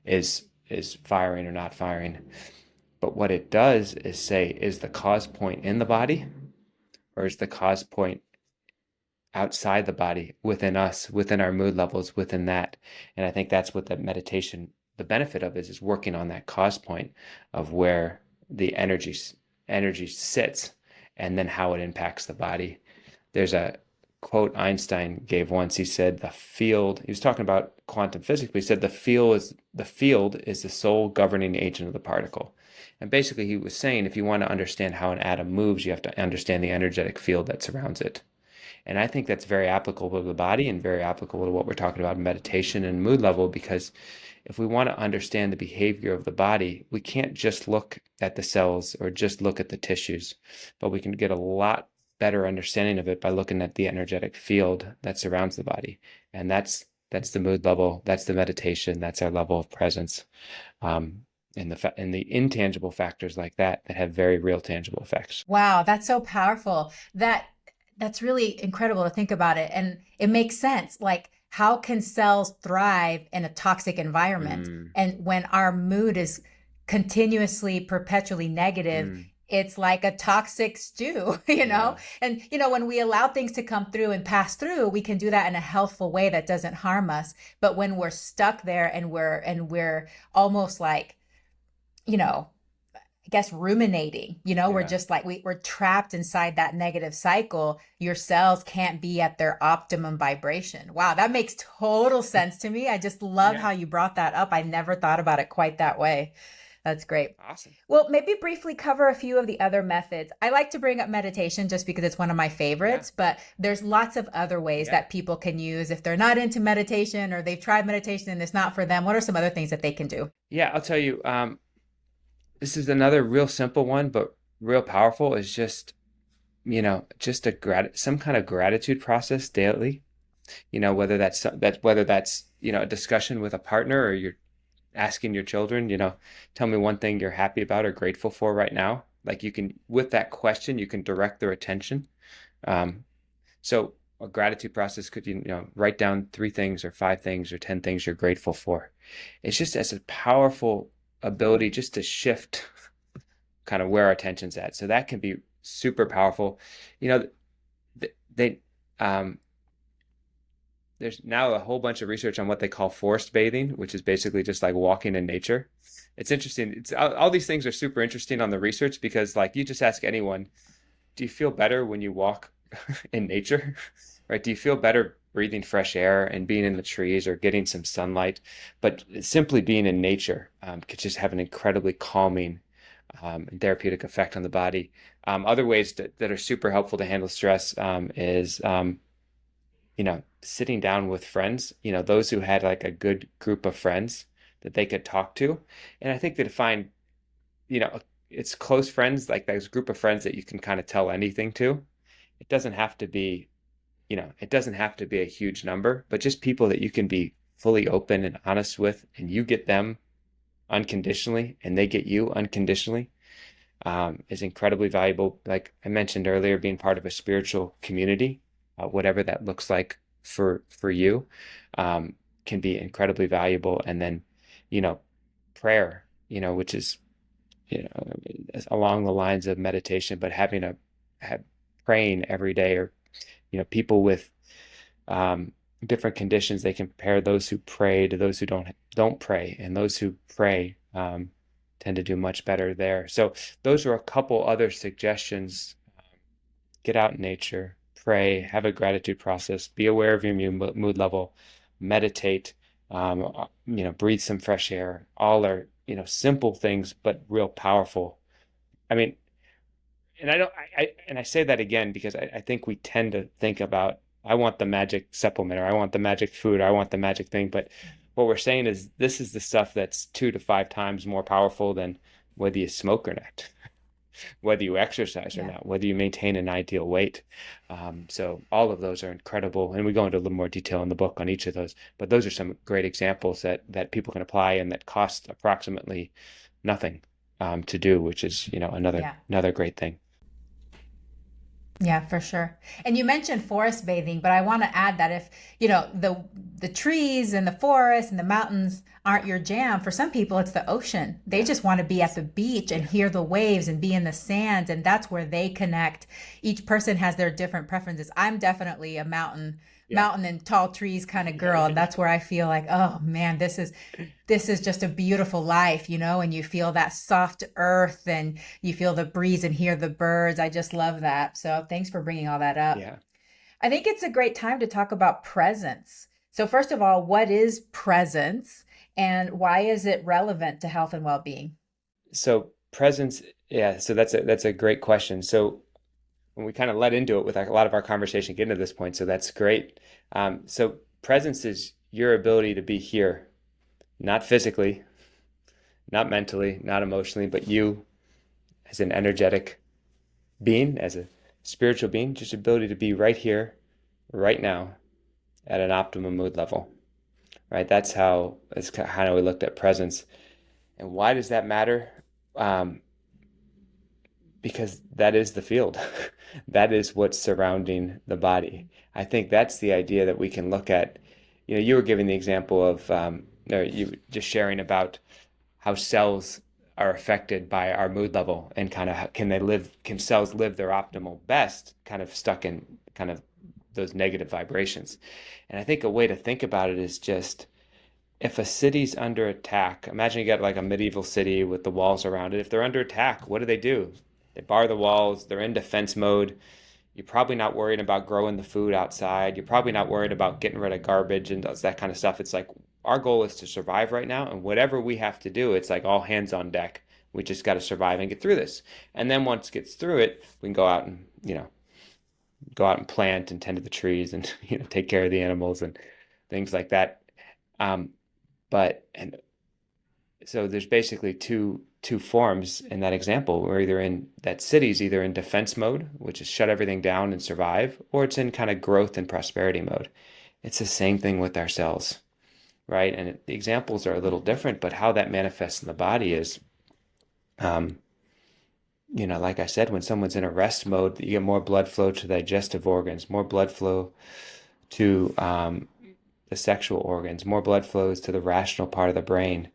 is firing or not firing. But what it does is say, is the cause point in the body, or is the cause point outside the body, within us, within our mood levels, within that? And I think that's what the meditation, the benefit of is working on that cause point of where the energy sits and then how it impacts the body. There's a quote Einstein gave once. He said he was talking about quantum physics, but he said the field is the sole governing agent of the particle. And basically he was saying, if you want to understand how an atom moves, you have to understand the energetic field that surrounds it. And I think that's very applicable to the body and very applicable to what we're talking about in meditation and mood level, because if we want to understand the behavior of the body, we can't just look at the cells or just look at the tissues, but we can get a lot better understanding of it by looking at the energetic field that surrounds the body. And that's the mood level, that's the meditation, that's our level of presence. And the intangible factors like that have very real tangible effects. Wow, that's so powerful. That's really incredible to think about it. And it makes sense. Like, how can cells thrive in a toxic environment? Mm, And when our mood is continuously, perpetually negative, mm, it's like a toxic stew, you yeah. know? And, when we allow things to come through and pass through, we can do that in a healthful way that doesn't harm us. But when we're stuck there and we're almost like, you know, I guess ruminating, we're Yeah. just like we're trapped inside that negative cycle. Your cells can't be at their optimum vibration. Wow, that makes total sense to me. I just love Yeah. how you brought that up. I never thought about it quite that way. That's great. Awesome. Well, maybe briefly cover a few of the other methods. I like to bring up meditation just because it's one of my Yeah. favorites, but there's lots of other ways Yeah. that people can use if they're not into meditation or they've tried meditation and it's not for them. What are some other things that they can do? Yeah, I'll tell you, this is another real simple one, but real powerful, is just, just some kind of gratitude process daily. Whether that's a discussion with a partner, or you're asking your children, tell me one thing you're happy about or grateful for right now. Like, you can, with that question, you can direct their attention. Um, so a gratitude process could, write down 3 things or 5 things or 10 things you're grateful for. It's just as a powerful ability just to shift kind of where our attention's at. So that can be super powerful. You know, they um, there's now a whole bunch of research on what they call forest bathing, which is basically just like walking in nature. It's interesting. It's all these things are super interesting on the research because like you just ask anyone, do you feel better when you walk in nature? Right? Do you feel better breathing fresh air and being in the trees or getting some sunlight? But simply being in nature could just have an incredibly calming and therapeutic effect on the body. Other ways that are super helpful to handle stress is sitting down with friends, those who had like a good group of friends that they could talk to. And I think that find, you know, it's close friends, like those group of friends that you can kind of tell anything to. It doesn't have to be, it doesn't have to be a huge number, but just people that you can be fully open and honest with, and you get them unconditionally and they get you unconditionally, is incredibly valuable. Like I mentioned earlier, being part of a spiritual community, whatever that looks like for you, can be incredibly valuable. And then, you know, prayer, which is, along the lines of meditation, but have praying every day, or, people with different conditions, they compare those who pray to those who don't pray, and those who pray tend to do much better there. So those are a couple other suggestions. Get out in nature, pray, have a gratitude process, be aware of your mood level, meditate, breathe some fresh air. All are, simple things, but real powerful. I mean, and I say that again because I think we tend to think about, I want the magic supplement, or I want the magic food, or I want the magic thing. But what we're saying is this is the stuff that's 2 to 5 times more powerful than whether you smoke or not, whether you exercise or Yeah. not, whether you maintain an ideal weight. So all of those are incredible. And we go into a little more detail in the book on each of those. But those are some great examples that people can apply and that cost approximately nothing to do, which is, Yeah. another great thing. Yeah, for sure. And you mentioned forest bathing, but I want to add that if, the trees and the forest and the mountains aren't your jam, for some people it's the ocean. They Yeah. just want to be at the beach and Yeah. hear the waves and be in the sand, and that's where they connect. Each person has their different preferences. I'm definitely a Yeah. mountain and tall trees kind of girl, and that's where I feel like, oh man, this is just a beautiful life, and you feel that soft earth and you feel the breeze and hear the birds. I just love that. So thanks for bringing all that up. Yeah. I think it's a great time to talk about presence. So, first of all, what is presence and why is it relevant to health and well being? So presence, yeah, so that's a great question. So when we kind of led into it with a lot of our conversation getting to this point, so that's great. So presence is your ability to be here, not physically, not mentally, not emotionally, but you as an energetic being, as a spiritual being, just ability to be right here, right now, at an optimum mood level, right? That's kind of how we looked at presence. And why does that matter? Um, because that is the field. That is what's surrounding the body. I think that's the idea that we can look at. You were giving the example of, or you just sharing about how cells are affected by our mood level, and kind of how, can cells live their optimal best kind of stuck in kind of those negative vibrations. And I think a way to think about it is just, if a city's under attack, imagine you got like a medieval city with the walls around it. If they're under attack, what do? They bar the walls, they're in defense mode. You're probably not worried about growing the food outside. You're probably not worried about getting rid of garbage and that kind of stuff. It's like our goal is to survive right now, and whatever we have to do, it's like all hands on deck. We just got to survive and get through this. And then once it gets through it, we can go out and, go out and plant and tend to the trees and, take care of the animals and things like that. Um, and so there's basically two forms in that example. We're either in that city's either in defense mode, which is shut everything down and survive, or it's in kind of growth and prosperity mode. It's the same thing with our cells, right? And the examples are a little different, but how that manifests in the body is, like I said, when someone's in a rest mode, you get more blood flow to the digestive organs, more blood flow to the sexual organs, more blood flows to the rational part of the brain.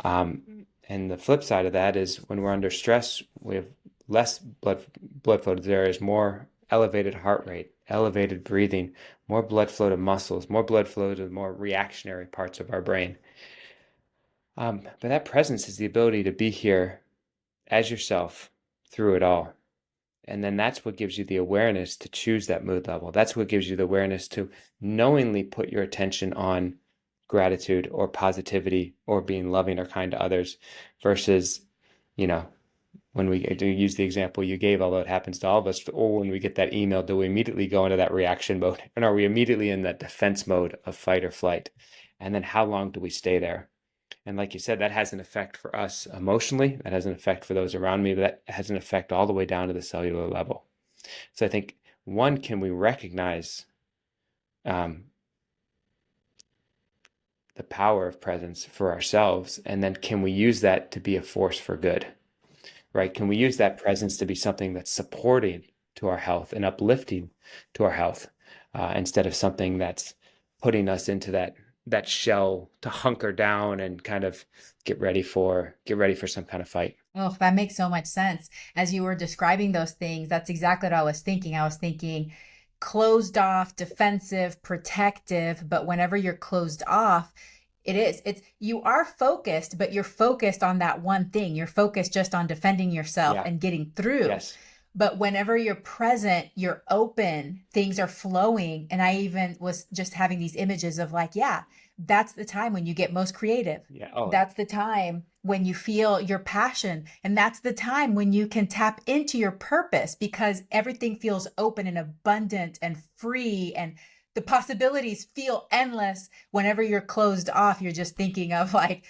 And the flip side of that is when we're under stress, we have less blood flow to those areas, more elevated heart rate, elevated breathing, more blood flow to muscles, more blood flow to the more reactionary parts of our brain. But that presence is the ability to be here as yourself through it all. And then that's what gives you the awareness to choose that mood level. That's what gives you the awareness to knowingly put your attention on gratitude or positivity or being loving or kind to others versus, you know, when we do use the example you gave, although it happens to all of us, or when we get that email, do we immediately go into that reaction mode? And are we immediately in that defense mode of fight or flight? And then how long do we stay there? And like you said, that has an effect for us emotionally. That has an effect for those around me. But that has an effect all the way down to the cellular level. So I think, one, can we recognize the power of presence for ourselves? And then can we use that to be a force for good, right? Can we use that presence to be something that's supporting to our health and uplifting to our health instead of something that's putting us into that shell to hunker down and kind of get ready for some kind of fight. Oh, that makes so much sense. As you were describing those things, that's exactly what I was thinking. I was thinking closed off, defensive, protective, but whenever you're closed off, it's you are focused, but you're focused on that one thing. You're focused just on defending yourself Yeah. and getting through. Yes. But whenever you're present, you're open, things are flowing. And I even was just having these images of like, yeah, that's the time when you get most creative. Yeah. Oh, That's the time when you feel your passion. And that's the time when you can tap into your purpose because everything feels open and abundant and free. And the possibilities feel endless. Whenever you're closed off, you're just thinking of like,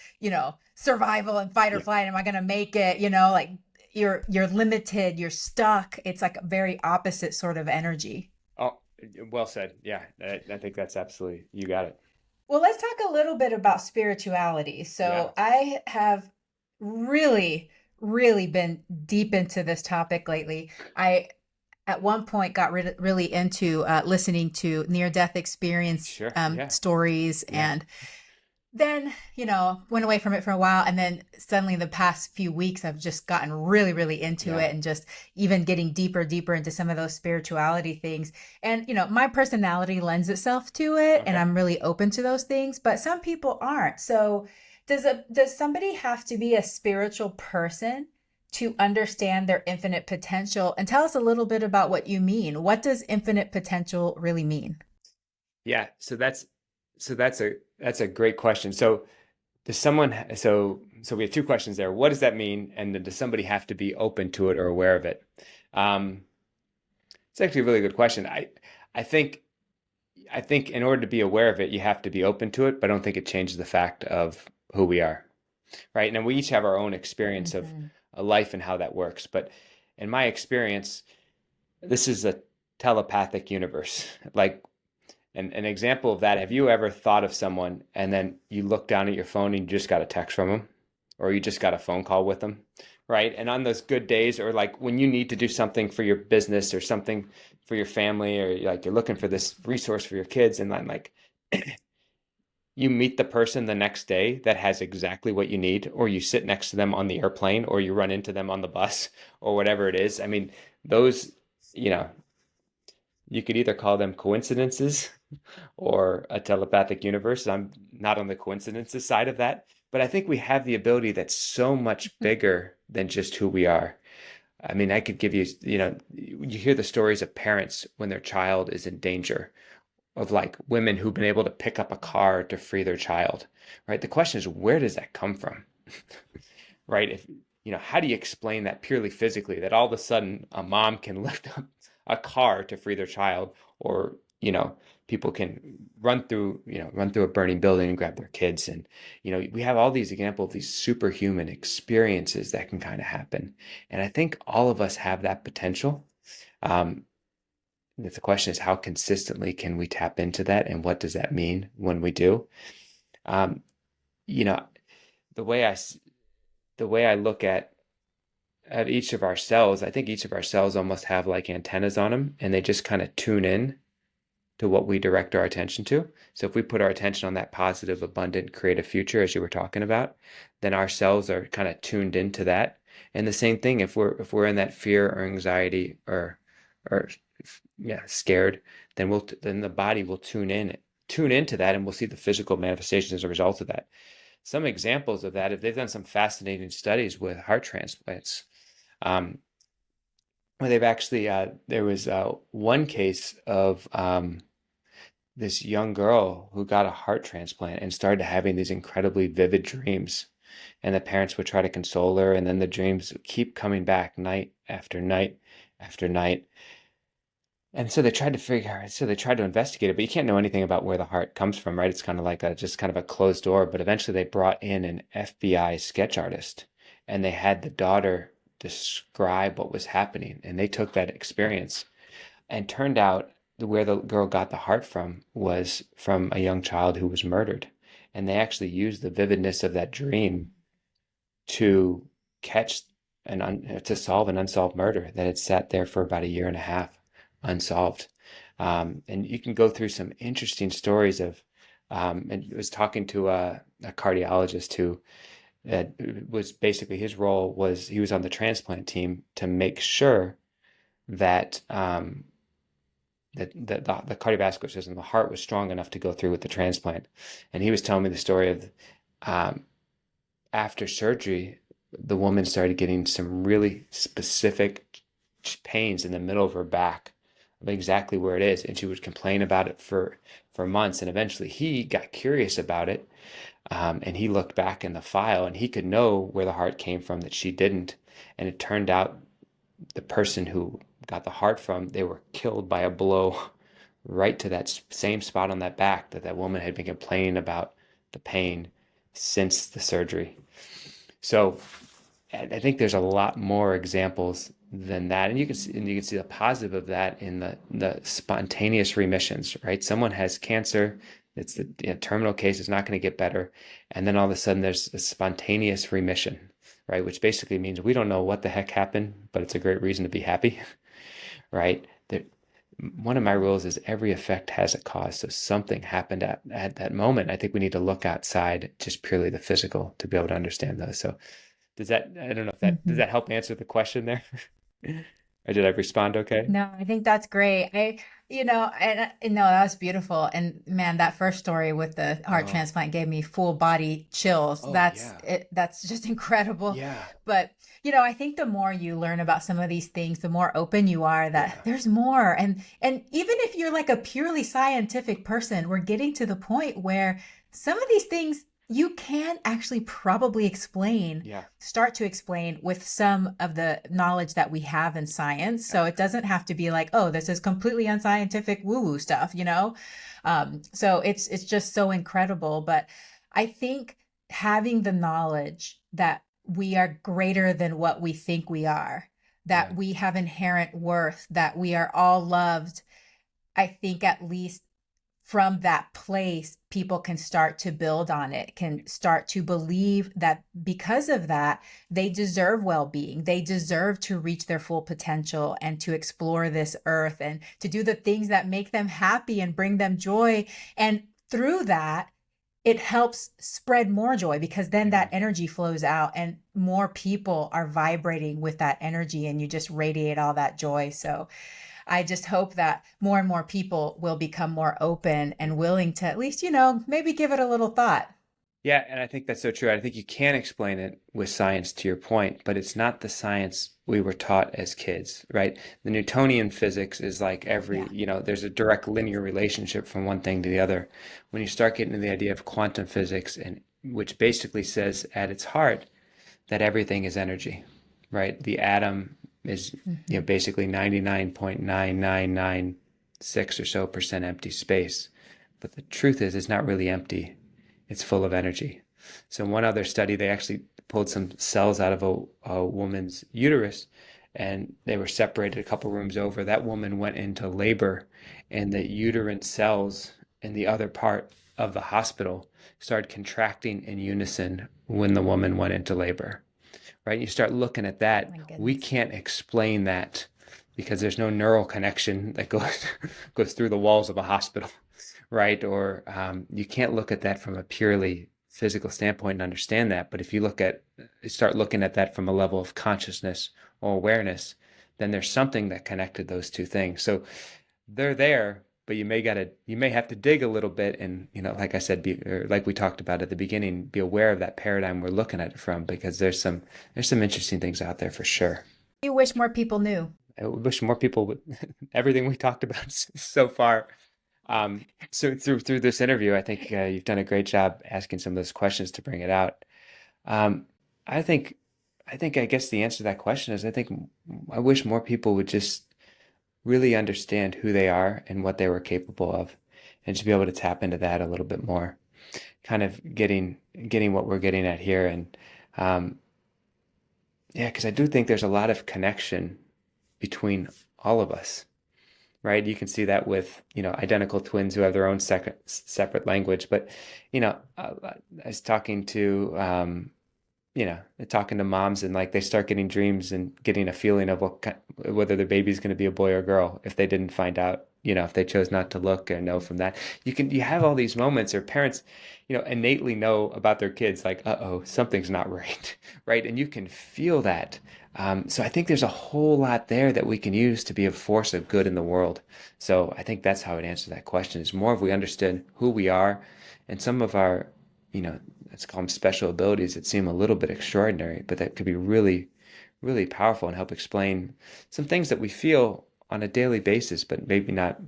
survival and fight or yeah. flight. Am I going to make it? Like you're limited, you're stuck. It's like a very opposite sort of energy. Oh, well said. Yeah. I think that's absolutely, you got it. Well, let's talk a little bit about spirituality. Yeah. So I have really, really been deep into this topic lately. I at one point got really into listening to near-death experience Sure. Yeah. stories, Yeah. and then went away from it for a while, and then suddenly the past few weeks I've just gotten really, really into Yeah. it, and just even getting deeper into some of those spirituality things. And my personality lends itself to it, and Okay. I'm really open to those things, but some people aren't. So does somebody have to be a spiritual person to understand their infinite potential? And tell us a little bit about what you mean. What does infinite potential really mean? Yeah. So that's a great question. So does someone, so we have two questions there. What does that mean? And then does somebody have to be open to it or aware of it? Um, it's actually a really good question. I think I think in order to be aware of it, you have to be open to it, but I don't think it changes the fact of who we are, right? And we each have our own experience of Mhm. a life and how that works. But in my experience, this is a telepathic universe. Like an example of that, have you ever thought of someone and then you look down at your phone and you just got a text from them, or you just got a phone call with them, right? And on those good days, or like when you need to do something for your business or something for your family, or like you're looking for this resource for your kids, and then like you meet the person the next day that has exactly what you need, or you sit next to them on the airplane, or you run into them on the bus, or whatever it is. I mean, those, you know, you could either call them coincidences or a telepathic universe. I'm not on the coincidences side of that, but I think we have the ability that's so much bigger than just who we are. I mean, I could give you, you hear the stories of parents when their child is in danger, of like women who've been able to pick up a car to free their child, right? The question is, where does that come from? Right? If, how do you explain that purely physically, that all of a sudden a mom can lift up a car to free their child, or, people can run through a burning building and grab their kids. And, we have all these examples of these superhuman experiences that can kind of happen. And I think all of us have that potential. Um, the question is, how consistently can we tap into that, and what does that mean when we do? Um, you know, the way I look at each of our cells, I think each of our cells almost have like antennas on them, and they just kind of tune in to what we direct our attention to. So if we put our attention on that positive, abundant, creative future, as you were talking about, then our cells are kind of tuned into that. And the same thing if we're in that fear or anxiety or yeah, scared, then the body will tune into that, and we'll see the physical manifestations as a result of that. Some examples of that, if they've done some fascinating studies with heart transplants, um, where they've actually there was one case of this young girl who got a heart transplant and started having these incredibly vivid dreams. And the parents would try to console her, and then the dreams would keep coming back night after night after night. And so they tried to investigate it, but you can't know anything about where the heart comes from, right? It's kind of like just kind of a closed door. But eventually they brought in an FBI sketch artist, and they had the daughter describe what was happening. And they took that experience, and turned out where the girl got the heart from was from a young child who was murdered. And they actually used the vividness of that dream to catch to solve an unsolved murder that had sat there for about a year and a half unsolved. And you can go through some interesting stories of, and I was talking to a cardiologist who was basically, his role was he was on the transplant team to make sure that the cardiovascular system, the heart, was strong enough to go through with the transplant. And he was telling me the story of um, after surgery, the woman started getting some really specific pains in the middle of her back, of exactly where it is, and she would complain about it for months. And eventually, he got curious about it, and he looked back in the file, and he could know where the heart came from that she didn't. And it turned out the person who got the heart from, they were killed by a blow right to that same spot on that back that woman had been complaining about the pain since the surgery. So I think there's a lot more examples than that, and you can see the positive of that in the spontaneous remissions, right? Someone has cancer, it's the terminal case, is not going to get better, and then all of a sudden there's a spontaneous remission, right? Which basically means we don't know what the heck happened, but it's a great reason to be happy, right? One of my rules is every effect has a cause. So something happened at that moment. I think we need to look outside just purely the physical to be able to understand those. So I don't know if does Mhm. that help answer the question there? Or did I respond okay? No, I think that's great. And no, that was beautiful. And man, that first story with the heart Oh, transplant gave me full body chills. oh yeah. That's just incredible. Yeah. But, I think the more you learn about some of these things, the more open you are that Yeah. there's more. And even if you're like a purely scientific person, we're getting to the point where some of these things you can actually probably Yeah. start to explain with some of the knowledge that we have in science. So it doesn't have to be like, oh, this is completely unscientific woo-woo stuff. So it's just so incredible. But I think having the knowledge that we are greater than what we think we are, Yeah. that we have inherent worth, that we are all loved, I think at least from that place, people can start to build on it, can start to believe that because of that, they deserve well being. They deserve to reach their full potential and to explore this earth and to do the things that make them happy and bring them joy. And through that, it helps spread more joy because then Yeah. that energy flows out and more people are vibrating with that energy and you just radiate all that joy. So, I just hope that more and more people will become more open and willing to at least, maybe give it a little thought. Yeah, and I think that's so true. I think you can explain it with science to your point, but it's not the science we were taught as kids, right? The Newtonian physics is like Yeah. there's a direct linear relationship from one thing to the other. When you start getting to the idea of quantum physics, and which basically says at its heart that everything is energy, right? The atom is, Hmm. basically 99.9996 or so percent empty space. But the truth is, it's not really empty. It's full of energy. So one other study, they actually pulled some cells out of a woman's uterus, and they were separated a couple rooms over. That woman went into labor, and the uterine cells in the other part of the hospital started contracting in unison when the woman went into labor, right? You start looking at that. My We goodness. can't explain that because there's no neural connection that goes goes through the walls of a hospital, right? Or you can't look at that from a purely physical standpoint and understand that. But if you look at start looking at that from a level of consciousness or awareness, then there's something that connected those two things. So they're there, but you may have to dig a little bit, and like I said, or like we talked about at the beginning, be aware of that paradigm we're looking at it from, because there's some interesting things out there for sure. You wish more people knew. I wish more people would everything we talked about so far. So through this interview, I think you've done a great job asking some of those questions to bring it out. Um, I think I guess the answer to that question is, I wish more people would just really understand who they are and what they were capable of, and to be able to tap into that a little bit more, kind of getting what we're getting at here. And yeah, because I do think there's a lot of connection between all of us, right? You can see that with, identical twins who have their own separate language. But, I was talking to, talking to moms, and like they start getting dreams and getting a feeling of whether their baby's going to be a boy or girl if they didn't find out, if they chose not to look or know from that. You have all these moments, or parents, innately know about their kids, like, uh-oh, something's not right, right? And you can feel that. So I think there's a whole lot there that we can use to be a force of good in the world. So I think that's how I'd answer that question, is more if we understood who we are and some of our, let's call them special abilities that seem a little bit extraordinary, but that could be really, really powerful and help explain some things that we feel on a daily basis, but maybe not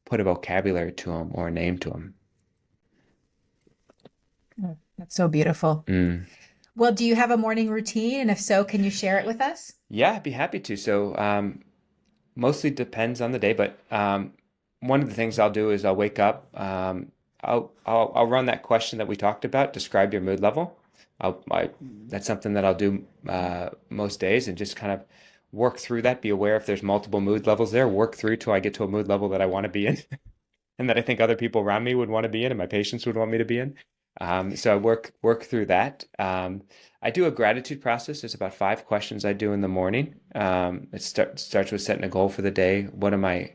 put a vocabulary to them or a name to them. That's so beautiful. Mm. Well, do you have a morning routine? And if so, can you share it with us? Yeah, I'd be happy to. So mostly depends on the day, but one of the things I'll do is I'll wake up. I'll run that question that we talked about, describe your mood level. That's something that I'll do most days, and just kind of work through that. Be aware if there's multiple mood levels there, work through till I get to a mood level that I want to be in and that I think other people around me would want to be in and my patients would want me to be in. So I work through that. I do a gratitude process. There's about 5 questions I do in the morning. It starts with setting a goal for the day. What am I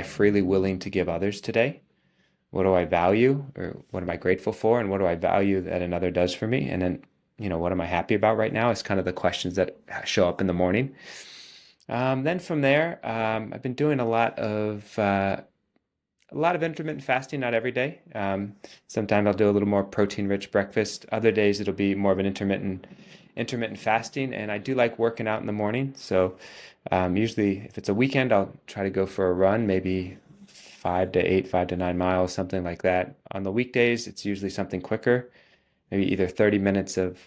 freely willing to give others today? What do I value, or what am I grateful for? And what do I value that another does for me? And then, what am I happy about right now is kind of the questions that show up in the morning. Then from there, I've been doing a lot of intermittent fasting, not every day. Sometimes I'll do a little more protein-rich breakfast. Other days it'll be more of an intermittent fasting, and I do like working out in the morning. So usually if it's a weekend, I'll try to go for a run, maybe 5 to 9 miles, something like that. On the weekdays, it's usually something quicker, maybe either 30 minutes of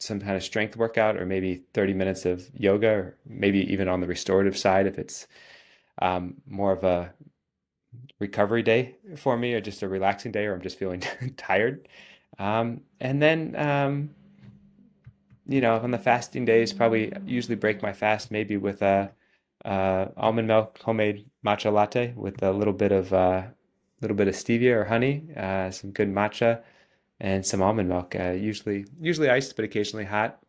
some kind of strength workout, or maybe 30 minutes of yoga, or maybe even on the restorative side if it's more of a recovery day for me, or just a relaxing day, or I'm just feeling tired. And then, on the fasting days, probably usually break my fast maybe with a almond milk homemade matcha latte with a little bit of stevia or honey, some good matcha, and some almond milk. Usually iced, but occasionally hot.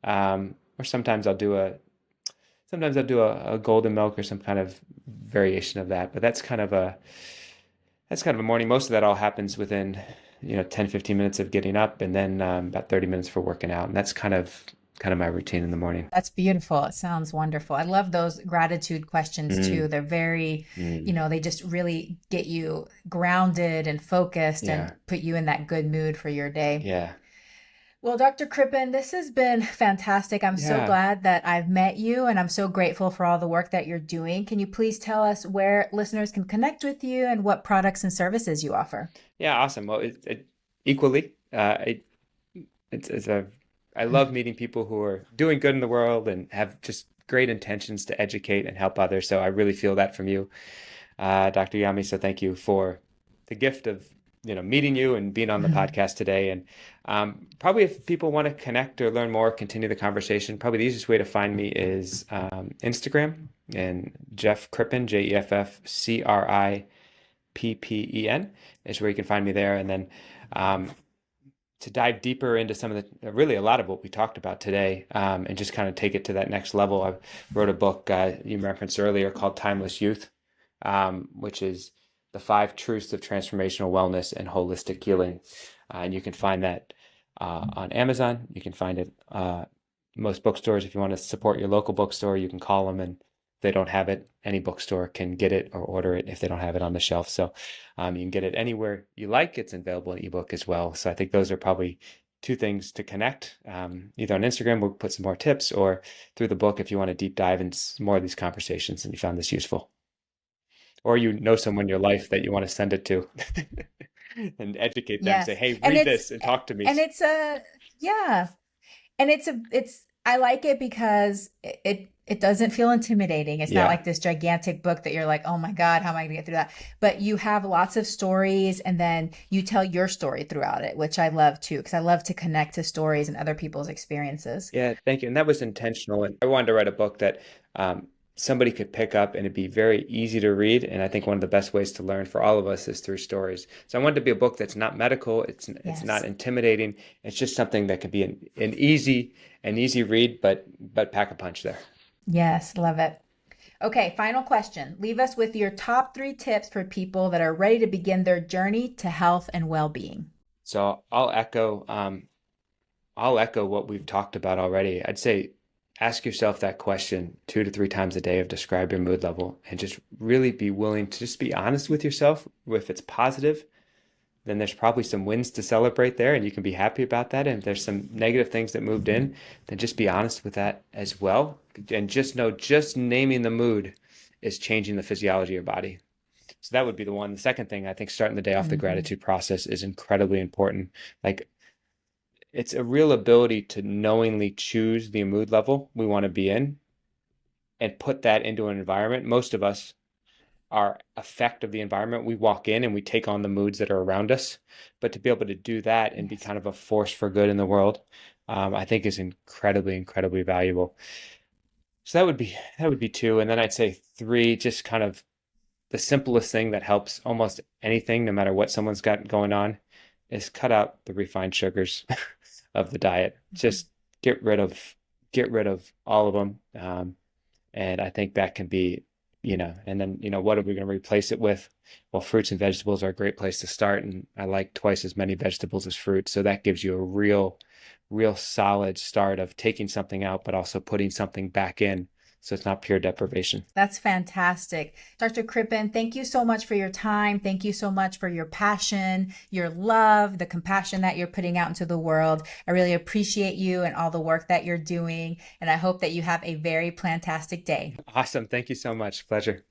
Or sometimes I'll do a golden milk or some kind of variation of that. But that's kind of a morning. Most of that all happens within 10-15 minutes of getting up, and then about 30 minutes for working out. And that's kind of my routine in the morning. That's beautiful. It sounds wonderful. I love those gratitude questions too. They're very, they just really get you grounded and focused and put you in that good mood for your day. Yeah. Well, Dr. Crippen, this has been fantastic. I'm so glad that I've met you, and I'm so grateful for all the work that you're doing. Can you please tell us where listeners can connect with you and what products and services you offer? Yeah, awesome. Well, equally, I love meeting people who are doing good in the world and have just great intentions to educate and help others. So I really feel that from you, Dr. Yami. So thank you for the gift of meeting you and being on the podcast today. And probably if people want to connect or learn more, continue the conversation, probably the easiest way to find me is Instagram, and Jeff Crippen, JeffCrippen is where you can find me there. And then to dive deeper into some of really a lot of what we talked about today, and just kind of take it to that next level, I wrote a book you referenced earlier called Timeless Youth, which is the 5 truths of transformational wellness and holistic healing. And you can find that on Amazon. You can find it most bookstores. If you want to support your local bookstore, you can call them, and if they don't have it, any bookstore can get it or order it if they don't have it on the shelf. So you can get it anywhere you like. It's available in ebook as well. So I think those are probably two things to connect. Either on Instagram, we'll put some more tips, or through the book if you want to deep dive into more of these conversations and you found this useful. Or you know someone in your life that you want to send it to and educate them. Say, Yes. hey, And read this and talk to me. it's yeah. And I like it because it doesn't feel intimidating. It's not Yeah. like this gigantic book that you're like, oh my God, how am I going to get through that? But you have lots of stories, and then you tell your story throughout it, which I love too, because I love to connect to stories and other people's experiences. Yeah, thank you. And that was intentional. And I wanted to write a book that somebody could pick up and it'd be very easy to read. And I think one of the best ways to learn for all of us is through stories. So I wanted to be a book that's not medical. It's not Yes. intimidating. It's just something that could be an easy read, but pack a punch there. Yes, love it. Okay, final question. Leave us with your top 3 tips for people that are ready to begin their journey to health and well-being. So I'll echo what we've talked about already. I'd say ask yourself that question 2 to 3 times a day of describe your mood level, and just really be willing to just be honest with yourself. If it's positive, then there's probably some wins to celebrate there, and you can be happy about that. And if there's some negative things that moved in, then just be honest with that as well. And just know, just naming the mood is changing the physiology of your body. So that would be the one. The second thing, I think starting the day off the Hmm. gratitude process is incredibly important. Like, it's a real ability to knowingly choose the mood level we want to be in and put that into an environment. Most of us are effect of the environment. We walk in and we take on the moods that are around us. But to be able to do that and be Yes. kind of a force for good in the world, I think is incredibly, incredibly valuable. So that would be two. And then I'd say three, just kind of the simplest thing that helps almost anything, no matter what someone's got going on, is cut out the refined sugars of the diet. Mhm. Just get rid of all of them. And I think that can be, and then, what are we going to replace it with? Well, fruits and vegetables are a great place to start. And I like twice as many vegetables as fruit. So that gives you a real solid start of taking something out, but also putting something back in. So it's not pure deprivation. That's fantastic. Dr. Crippen, thank you so much for your time. Thank you so much for your passion, your love, the compassion that you're putting out into the world. I really appreciate you and all the work that you're doing. And I hope that you have a very plantastic day. Awesome. Thank you so much. Pleasure.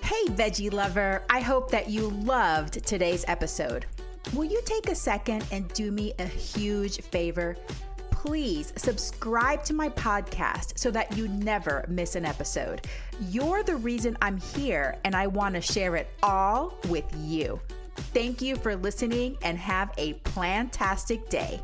Hey, veggie lover. I hope that you loved today's episode. Will you take a second and do me a huge favor? Please subscribe to my podcast so that you never miss an episode. You're the reason I'm here, and I want to share it all with you. Thank you for listening, and have a plantastic day.